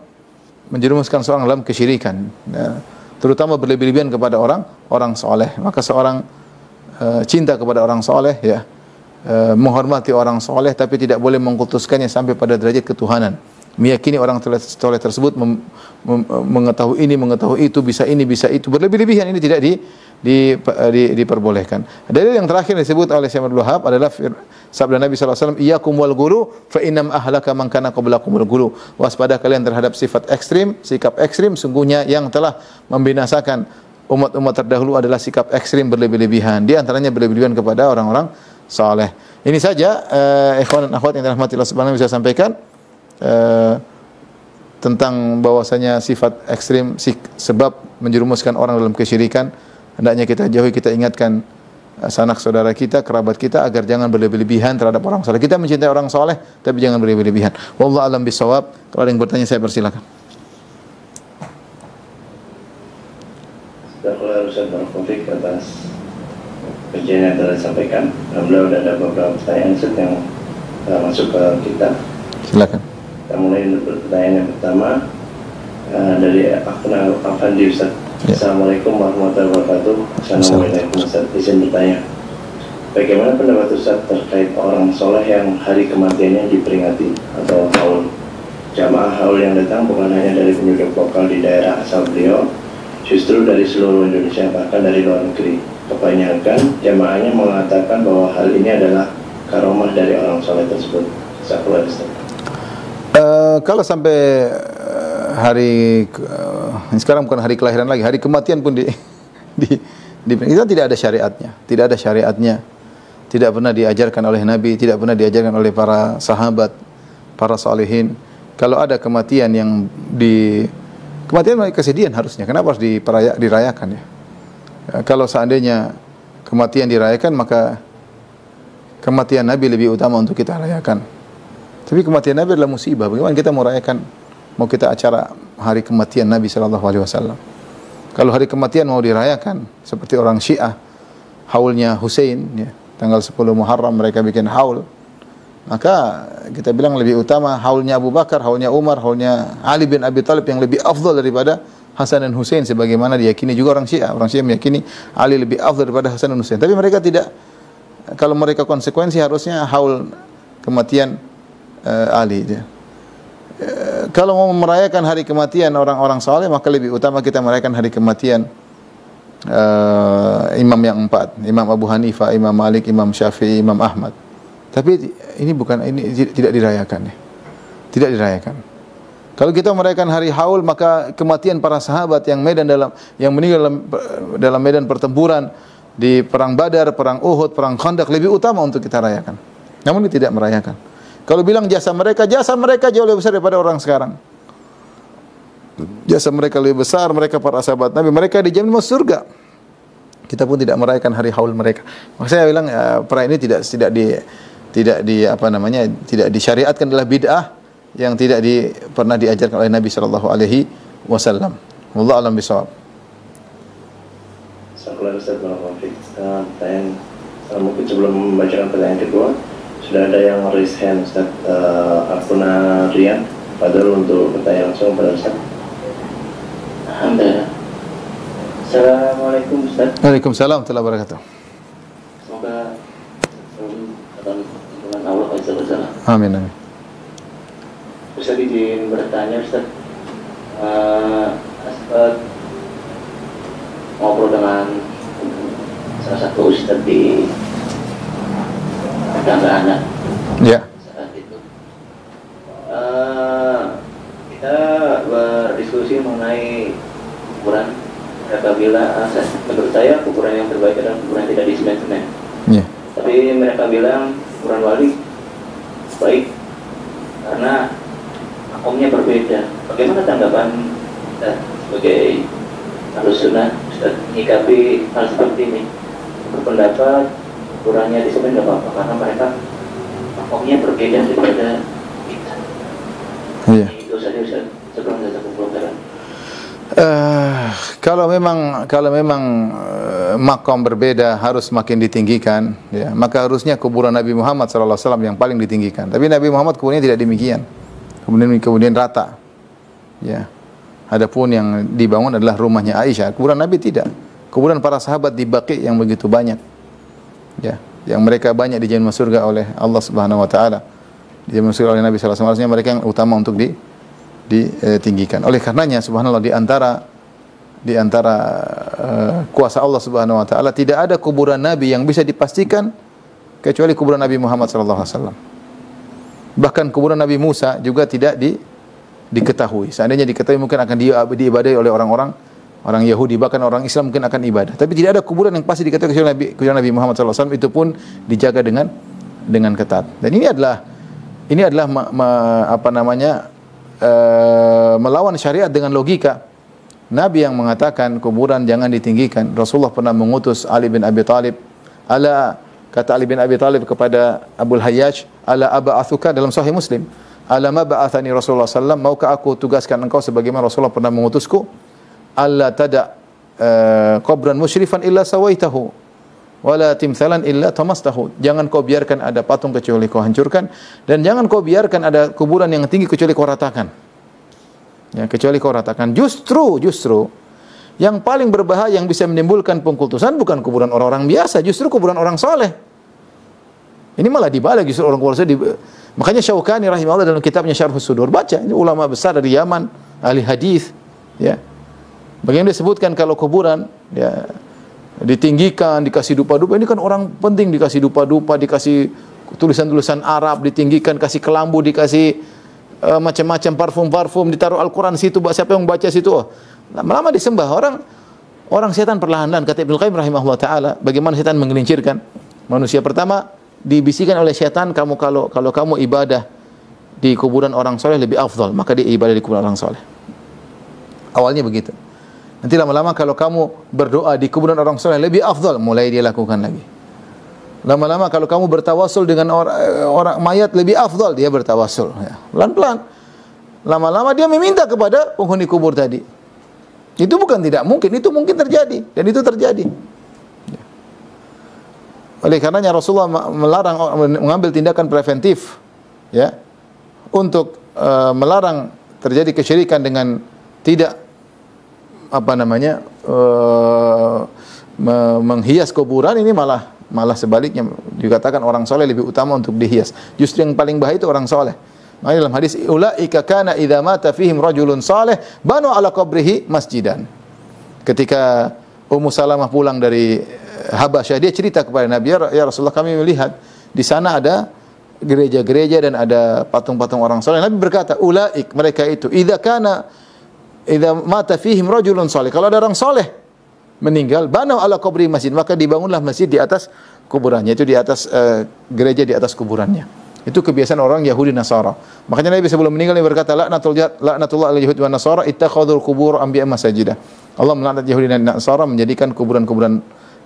menjerumuskan seorang dalam kesyirikan, ya, terutama berlebihan kepada orang soleh. Maka seorang cinta kepada orang soleh, ya, menghormati orang soleh, tapi tidak boleh mengkultuskannya sampai pada derajat ketuhanan. Meyakini orang soleh tersebut mengetahui ini, mengetahui itu, bisa ini, bisa itu. Berlebih-lebihan ini tidak diperbolehkan. Dalil yang terakhir disebut oleh Syekh Abdul Wahab adalah sabda Nabi sallallahu alaihi wasallam, iyyakum wal ghulu fa innam ahlaka man kana qablakumul ghulu. Waspada kalian terhadap sifat ekstrim, sikap ekstrim, sungguhnya yang telah membinasakan umat-umat terdahulu adalah sikap ekstrim berlebih-lebihan. Di antaranya berlebih-lebihan kepada orang-orang saleh. Ini saja ikhwan dan akhwat yang dirahmati Allah Subhanahu wa taala, bisa sampaikan tentang bahwasanya sifat ekstrim sebab menjerumuskan orang dalam kesyirikan. Hendaknya kita jauhi, kita ingatkan sanak saudara kita, kerabat kita agar jangan berlebih-lebihan terhadap orang saleh. Kita mencintai orang saleh tapi jangan berlebih-lebihan. Wallahu a'lam bishawab. Kalau ada yang bertanya saya persilakan. Setelah urusan konflik atas kajian yang telah disampaikan, alhamdulillah sudah ada beberapa pertanyaan yang masuk ke kita. Silakan. Kita mulai dengan pertanyaan yang pertama dari akun Afandi Ustaz. Ya. Assalamualaikum warahmatullahi wabarakatuh. Assalamualaikum Ustaz. Izin bertanya, bagaimana pendapat Ustaz terkait orang soleh yang hari kematiannya diperingati atau haul? Jamaah haul yang datang bukan hanya dari penduduk lokal di daerah asal beliau, justru dari seluruh Indonesia, bahkan dari luar negeri. Kebanyakan jamaahnya mengatakan bahwa hal ini adalah karomah dari orang soleh tersebut. Kalau sampai hari sekarang bukan hari kelahiran lagi, hari kematian pun itu tidak ada syariatnya, tidak pernah diajarkan oleh Nabi, tidak pernah diajarkan oleh para sahabat, para salihin. Kalau ada kematian yang kematian kesedihan harusnya, kenapa harus dirayakan, ya? Kalau seandainya kematian dirayakan, maka kematian Nabi lebih utama untuk kita rayakan. Tapi kematian Nabi adalah musibah. Bagaimana kita mau rayakan? Mau kita acara hari kematian Nabi sallallahu alaihi wasallam? Kalau hari kematian mau dirayakan seperti orang Syiah, haulnya Husain ya, tanggal 10 Muharram mereka bikin haul. Maka kita bilang lebih utama haulnya Abu Bakar, haulnya Umar, haulnya Ali bin Abi Thalib yang lebih afdal daripada Hasan dan Husain, sebagaimana diyakini juga orang Syiah. Orang Syiah meyakini Ali lebih afdal daripada Hasan dan Husain. Tapi mereka tidak, kalau mereka konsekuensi harusnya haul kematian Ali dia. Kalau mau merayakan hari kematian orang-orang saleh, maka lebih utama kita merayakan hari kematian imam yang 4, Imam Abu Hanifah, Imam Malik, Imam Syafi'i, Imam Ahmad. Tapi ini tidak dirayakan ya. Tidak dirayakan. Kalau kita merayakan hari haul, maka kematian para sahabat yang meninggal dalam medan pertempuran di perang Badar, perang Uhud, perang Khandaq lebih utama untuk kita rayakan. Namun kita tidak merayakan. Kalau bilang jasa mereka jauh lebih besar daripada orang sekarang. Jasa mereka lebih besar, mereka para sahabat Nabi, mereka dijamin masuk surga. Kita pun tidak merayakan hari haul mereka. Maka saya bilang perayaan ini tidak disyariatkan, adalah bid'ah yang tidak pernah diajarkan oleh Nabi sallallahu alaihi wasallam. Wallahu a'lam bishawab. Mungkin sebelum membacakan pertanyaan kedua, sudah ada yang raise hand, Ustaz. Akuna Rian, padahal untuk bertanya langsung pada Ustaz. Alhamdulillah. Assalamualaikum Ustaz. Waalaikumsalam warahmatullahi wabarakatuh. Semoga selalu dalam lindungan Allah Azza wa Jalla. Amin amin. Ustaz izin bertanya Ustaz. Ngobrol dengan salah satu Ustaz di tetangga anak. Ya. Saat itu kita berdiskusi mengenai kuburan. Mereka bilang, menurut saya kuburan yang terbaik adalah kuburan yang tidak di semen-semen. Ya. Tapi mereka bilang kuburan wali baik karena makomnya berbeda. Bagaimana tanggapan kita sebagai Ahlus Sunnah menyikapi hal seperti ini? Berpendapat kuburannya di semen tidak apa-apa karena mereka makomnya berbeda daripada kita. Iya. Itu saja Ustaz. Sebelum saya pembelajaran. Kalau memang makom berbeda harus makin ditinggikan, ya, maka harusnya kuburan Nabi Muhammad SAW yang paling ditinggikan. Tapi Nabi Muhammad kuburannya tidak demikian. Kemudian rata. Ya. Adapun yang dibangun adalah rumahnya Aisyah. Kuburan Nabi tidak. Kuburan para sahabat di Baqi yang begitu banyak. Ya, yang mereka banyak dijamin masuk surga oleh Allah Subhanahu wa taala. Dijamin masuk surga oleh Nabi sallallahu alaihi wasallam, mereka yang utama untuk ditinggikan. Oleh karenanya subhanallah di antara kuasa Allah Subhanahu wa taala tidak ada kuburan Nabi yang bisa dipastikan kecuali kuburan Nabi Muhammad sallallahu alaihi wasallam. Bahkan kuburan Nabi Musa juga tidak diketahui. Seandainya diketahui mungkin akan diibadahi oleh orang Yahudi, bahkan orang Islam mungkin akan ibadah. Tapi tidak ada kuburan yang pasti diketahui kecuali kuburan Nabi Muhammad sallallahu alaihi wasallam, itu pun dijaga dengan ketat. Dan ini adalah melawan syariat dengan logika. Nabi yang mengatakan kuburan jangan ditinggikan. Rasulullah pernah mengutus Ali bin Abi Thalib. Kata Ali bin Abi Thalib kepada Abul Hayyaj, ala aba'athuka, dalam Sahih Muslim. Ala ma ba'athani Rasulullah sallallahu alaihi wasallam, maukah aku tugaskan engkau sebagaimana Rasulullah pernah mengutusku? Alla tada qabran musyrifan illa sawaitahu wala timthalan illa tamastahu. Jangan kau biarkan ada patung kecuali kau hancurkan, dan jangan kau biarkan ada kuburan yang tinggi kecuali kau ratakan. Ya, kecuali kau ratakan. Justru yang paling berbahaya yang bisa menimbulkan pengkultusan bukan kuburan orang-orang biasa, justru kuburan orang soleh. Ini malah dibalik justru orang kuburan soleh. Makanya Syaukani rahimahullah dalam kitabnya Syarhus Sudur, baca, ini ulama besar dari Yaman, ahli hadis, ya. Bagaimana disebutkan kalau kuburan ya ditinggikan, dikasih dupa-dupa, ini kan orang penting, dikasih dupa-dupa, dikasih tulisan-tulisan Arab, ditinggikan, kasih kelambu, dikasih macam-macam parfum-parfum, ditaruh Al-Quran situ, siapa yang baca situ, lama-lama disembah. Orang setan perlahan-lahan, kata Ibnu Qayyim rahimahullah taala, bagaimana setan menggelincirkan manusia. Pertama dibisikkan oleh setan, kalau kamu ibadah di kuburan orang soleh lebih afdal, maka dia ibadah di kuburan orang soleh. Awalnya begitu. Nanti lama-lama kalau kamu berdoa di kuburan orang soleh lebih afdal, mulai dia lakukan lagi. Lama-lama kalau kamu bertawasul dengan orang mayat lebih afdal, dia bertawasul. Ya. Pelan-pelan. Lama-lama dia meminta kepada penghuni kubur tadi. Itu bukan tidak mungkin, itu mungkin terjadi dan itu terjadi. Oleh karenanya Rasulullah melarang mengambil tindakan preventif, ya, untuk melarang terjadi kesyirikan dengan tidak menghias kuburan. Ini malah sebaliknya dikatakan orang soleh lebih utama untuk dihias. Justru yang paling bahaya itu orang soleh. Makanya dalam hadis ulaika kana idza mata fihim rajulun saleh banu ala qabrihi masjidan. Ketika Ummu Salamah pulang dari Habasyah, dia cerita kepada Nabi, ya Rasulullah, kami melihat di sana ada gereja-gereja dan ada patung-patung orang saleh. Nabi berkata, ulaik, mereka itu, idza mata fihim rajulun saleh, kalau ada orang saleh meninggal, banu ala qabri masjid, maka dibangunlah masjid di atas kuburannya, itu di atas gereja di atas kuburannya. Itu kebiasaan orang Yahudi Nasara. Makanya Nabi sebelum meninggal dia berkata, laknatullah ala Yahudi wa Nasara ittakhadhul qubur anbiya masajidah. Allah melaknat Yahudi dan Nasara menjadikan kuburan-kuburan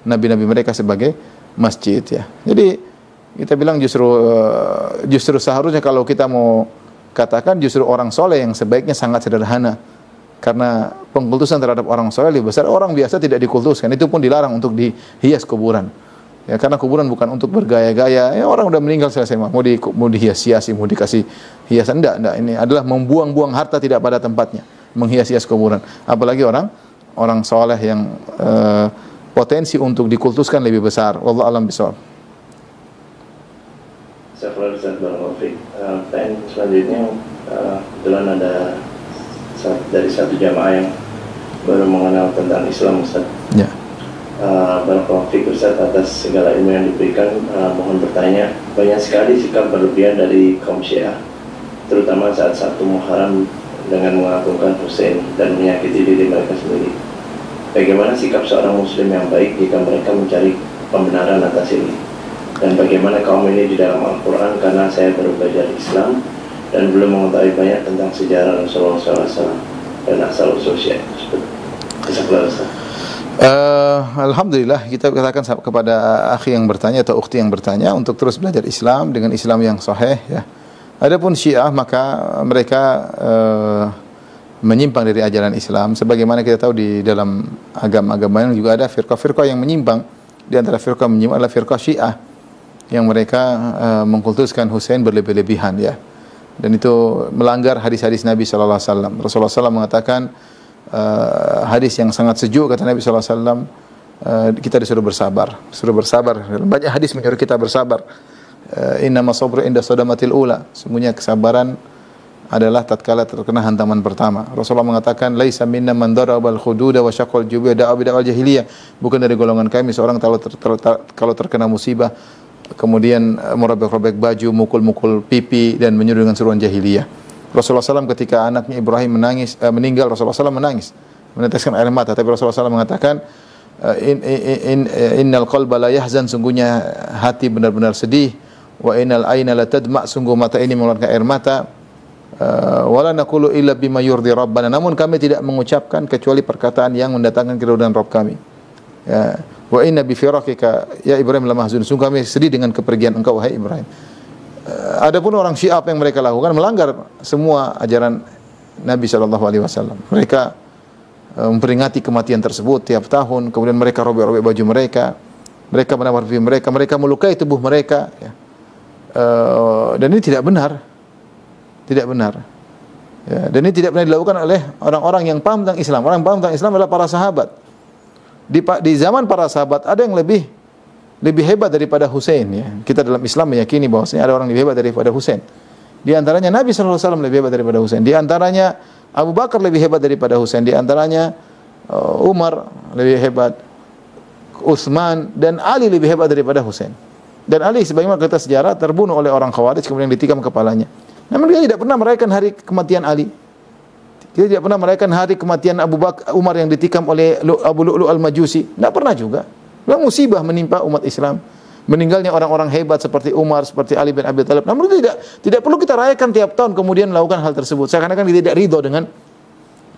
nabi-nabi mereka sebagai masjid, ya. Jadi kita bilang justru seharusnya kalau kita mau katakan justru orang soleh yang sebaiknya sangat sederhana. Karena pengkultusan terhadap orang soleh lebih besar. Orang biasa tidak dikultuskan, itu pun dilarang untuk dihias kuburan. Ya, karena kuburan bukan untuk bergaya-gaya. Ya, orang udah meninggal selesai, mau dihias-hiasi, mau dikasih hiasan, enggak. Ini adalah membuang-buang harta tidak pada tempatnya, menghias-hias kuburan. Apalagi orang soleh yang potensi untuk dikultuskan lebih besar. Wallahu a'lam bishawab. Pertanyaan selanjutnya, kebetulan ada dari satu jamaah yang baru mengenal tentang Islam, Ustaz. Ya. Barakallahu fiik Ustaz atas segala ilmu yang diberikan. Mohon bertanya, banyak sekali sikap berlebihan dari kaum Syiah, terutama saat satu Muharram dengan mengagungkan Husain dan menyakiti diri mereka sendiri. Bagaimana sikap seorang Muslim yang baik jika mereka mencari pembenaran atas ini? Dan bagaimana kaum ini di dalam Al-Quran, karena saya baru belajar Islam dan belum mengetahui banyak tentang sejarah Rasulullah SAW dan asal-usul Syiah tersebut. Alhamdulillah, kita katakan kepada akhi yang bertanya atau ukhti yang bertanya untuk terus belajar Islam dengan Islam yang sahih, ya. Adapun Syiah, maka mereka menyimpang dari ajaran Islam. Sebagaimana kita tahu di dalam agama-agama yang juga ada firqah-firqah yang menyimpang. Di antara firqah menyimpang adalah firqah Syiah yang mereka mengkultuskan Husain berlebih-lebihan, ya. Dan itu melanggar hadis-hadis Nabi sallallahu alaihi wasallam. Rasulullah SAW mengatakan hadis yang sangat sejuk, kata Nabi sallallahu alaihi wasallam, kita disuruh bersabar. Banyak hadis menyuruh kita bersabar. Innama sabru inda sadamatil ula. Sungguhnya kesabaran adalah tatkala terkena hantaman pertama. Rasulullah mengatakan, laisa minna man darabal khududa wa syaqal jubi da'a bid'al jahiliyah. Bukan dari golongan kami seorang kalau terkena musibah kemudian merobek-robek baju, mukul-mukul pipi dan menyuruh dengan seruan jahiliyah. Rasulullah SAW ketika anaknya Ibrahim meninggal, Rasulullah SAW menangis, meneteskan air mata. Tapi Rasulullah SAW mengatakan, innal qalba la yahzan, sungguhnya hati benar-benar sedih. Wa innal aina la tadma, sungguh mata ini mengeluarkan air mata. Wala naqulu illa bima yurdi rabbana, namun kami tidak mengucapkan kecuali perkataan yang mendatangkan keridhaan Rabb kami. Ya. Wa inna bi firaqika ya Ibrahim la mahzun, sungguh kami sedih dengan kepergian engkau wahai Ibrahim. Adapun orang Syiah, apa yang mereka lakukan? Melanggar semua ajaran Nabi SAW. Mereka memperingati kematian tersebut tiap tahun. Kemudian mereka robek-robek baju mereka, mereka menawar pipi mereka melukai tubuh mereka, ya. Dan ini tidak benar, ya. Dan ini tidak pernah dilakukan oleh orang-orang yang paham tentang Islam. Orang yang paham tentang Islam adalah para sahabat. Di zaman para sahabat ada yang lebih hebat daripada Husain, ya. Kita dalam Islam meyakini bahwasanya ada orang lebih hebat daripada Husain. Di antaranya Nabi sallallahu alaihi wasallam lebih hebat daripada Husain. Di antaranya Abu Bakar lebih hebat daripada Husain. Di antaranya Umar lebih hebat, Utsman dan Ali lebih hebat daripada Husain. Dan Ali sebagaimana kita sejarah terbunuh oleh orang Khawarij kemudian ditikam kepalanya. Namun dia tidak pernah merayakan hari kematian Ali. Dia tidak pernah merayakan hari kematian Umar yang ditikam oleh Abu Lu'lu' al-Majusi. Tidak pernah juga. Memang musibah menimpa umat Islam. Meninggalnya orang-orang hebat seperti Umar, seperti Ali bin Abi Thalib. Namun tidak perlu kita rayakan tiap tahun kemudian melakukan hal tersebut. Seakan-akan kita tidak ridho dengan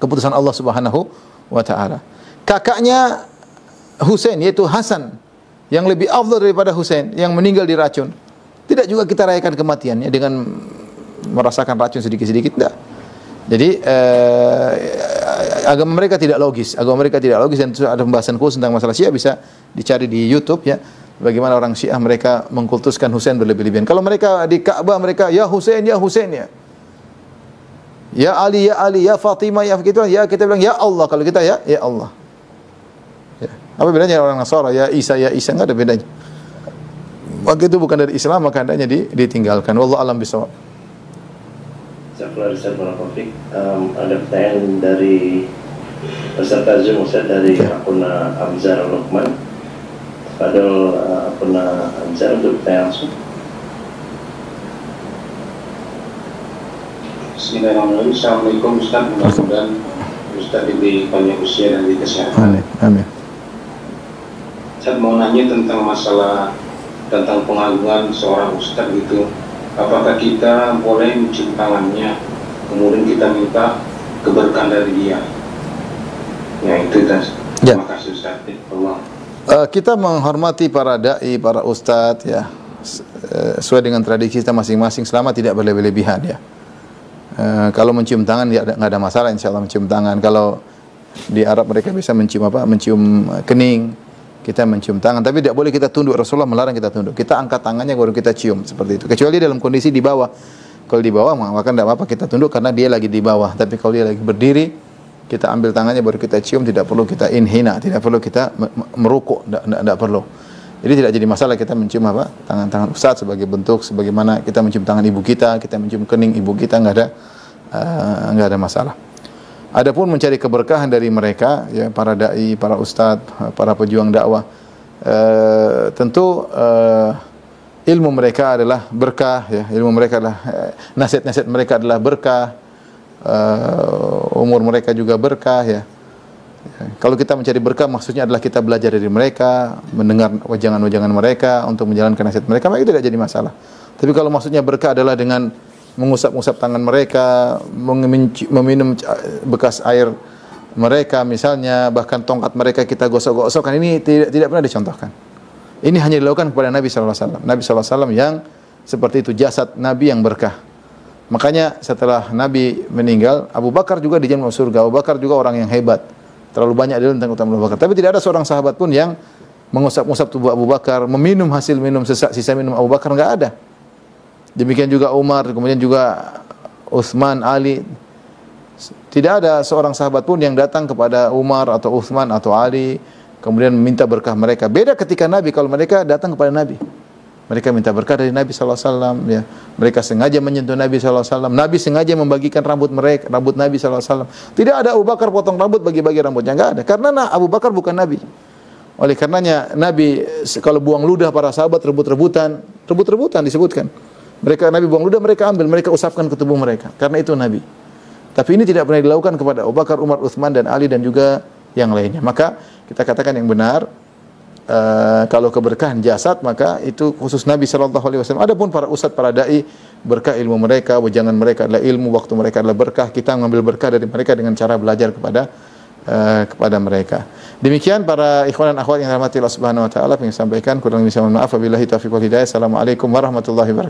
keputusan Allah Subhanahu wa taala. Kakaknya Husain yaitu Hasan yang lebih afdal daripada Husain yang meninggal diracun. Tidak juga kita rayakan kematiannya dengan merasakan racun sedikit-sedikit, tidak. Jadi agama mereka tidak logis. Agama mereka tidak logis, dan ada pembahasan khusus tentang masalah Syiah bisa dicari di YouTube ya. Bagaimana orang Syiah mereka mengkultuskan Husain berlebih-lebihan. Kalau mereka di Ka'bah mereka ya Husain ya. Ya Ali, ya Ali, ya Fatimah, ya gitu. Ya kita bilang ya Allah, kalau kita ya Allah. Ya. Apa bedanya orang Nasara ya Isa, enggak ada bedanya. Maka itu bukan dari Islam, maka hendaknya ditinggalkan. Wallahu a'lam bishawab. Ada pertanyaan dari peserta Zoom Ustaz dari akun Abzar Luqman. Padahal akun Abzar untuk pertanyaan langsung. Bismillahirrahmanirrahim. Assalamualaikum Ustaz. Mudah-mudahan Ustaz diberi banyak usia dan kesehatan. Amin. Saya mau nanya tentang masalah tentang pengagungan seorang Ustaz gitu. Apakah kita boleh mencium tangannya, kemudian kita minta keberkahan dari dia? Ya itu Ustaz. Terima kasih Ustaz. Allah. Kita menghormati para dai, para ustadz ya, sesuai dengan tradisi kita masing-masing selama tidak berlebih-lebihan ya. Kalau mencium tangan ya nggak ada masalah, insya Allah mencium tangan. Kalau di Arab mereka bisa mencium mencium kening, kita mencium tangan. Tapi tidak boleh kita tunduk. Rasulullah melarang kita tunduk. Kita angkat tangannya baru kita cium seperti itu. Kecuali dalam kondisi di bawah. Kalau di bawah maka tidak apa-apa kita tunduk karena dia lagi di bawah. Tapi kalau dia lagi berdiri, kita ambil tangannya baru kita cium. Tidak perlu kita inhina, tidak perlu kita merukuk, tidak perlu. Jadi tidak jadi masalah kita mencium tangan-tangan ustaz sebagai bentuk sebagaimana kita mencium tangan ibu kita mencium kening ibu kita, nggak ada masalah. Adapun mencari keberkahan dari mereka ya, para dai, para ustaz, para pejuang dakwah, tentu ilmu mereka adalah berkah ya, ilmu mereka adalah nasihat-nasihat mereka adalah berkah, umur mereka juga berkah ya. Kalau kita mencari berkah maksudnya adalah kita belajar dari mereka, mendengar wajangan-wajangan mereka untuk menjalankan nasihat mereka, maka itu tidak jadi masalah. Tapi kalau maksudnya berkah adalah dengan mengusap-usap tangan mereka, meminum bekas air mereka misalnya, bahkan tongkat mereka kita gosok-gosokkan, ini tidak pernah dicontohkan. Ini hanya dilakukan kepada Nabi SAW. Nabi SAW yang seperti itu, jasad Nabi yang berkah. Makanya setelah Nabi meninggal, Abu Bakar juga dijamin masuk surga. Abu Bakar juga orang yang hebat. Terlalu banyak dalil tentang utama Abu Bakar. Tapi tidak ada seorang sahabat pun yang mengusap-usap tubuh Abu Bakar, meminum hasil minum sisa minum Abu Bakar, enggak ada. Demikian juga Umar, kemudian juga Utsman, Ali. Tidak ada seorang sahabat pun yang datang kepada Umar atau Utsman atau Ali kemudian meminta berkah mereka. Beda ketika Nabi, kalau mereka datang kepada Nabi, mereka minta berkah dari Nabi SAW ya. Mereka sengaja menyentuh Nabi SAW. Nabi sengaja membagikan rambut Nabi SAW. Tidak ada Abu Bakar potong rambut bagi-bagi rambutnya, enggak ada. Karena Abu Bakar bukan Nabi. Oleh karenanya Nabi kalau buang ludah para sahabat rebut-rebutan disebutkan. Nabi buang ludah, mereka ambil, mereka usapkan ke tubuh mereka. Karena itu Nabi. Tapi ini tidak pernah dilakukan kepada Abu Bakar, Umar, Utsman dan Ali dan juga yang lainnya. Maka kita katakan yang benar, kalau keberkahan jasad maka itu khusus Nabi SAW. Adapun para ustadz, para dai, berkah ilmu mereka, wajangan mereka adalah ilmu, waktu mereka adalah berkah. Kita mengambil berkah dari mereka dengan cara belajar kepada mereka. Demikian para ikhwan dan akhwat yang dirahmati Allah Subhanahu wa taala, ingin sampaikan, kurang lebih mohon maaf. Wabillahi taufiq wal hidayah. Assalamualaikum warahmatullahi wabarakatuh.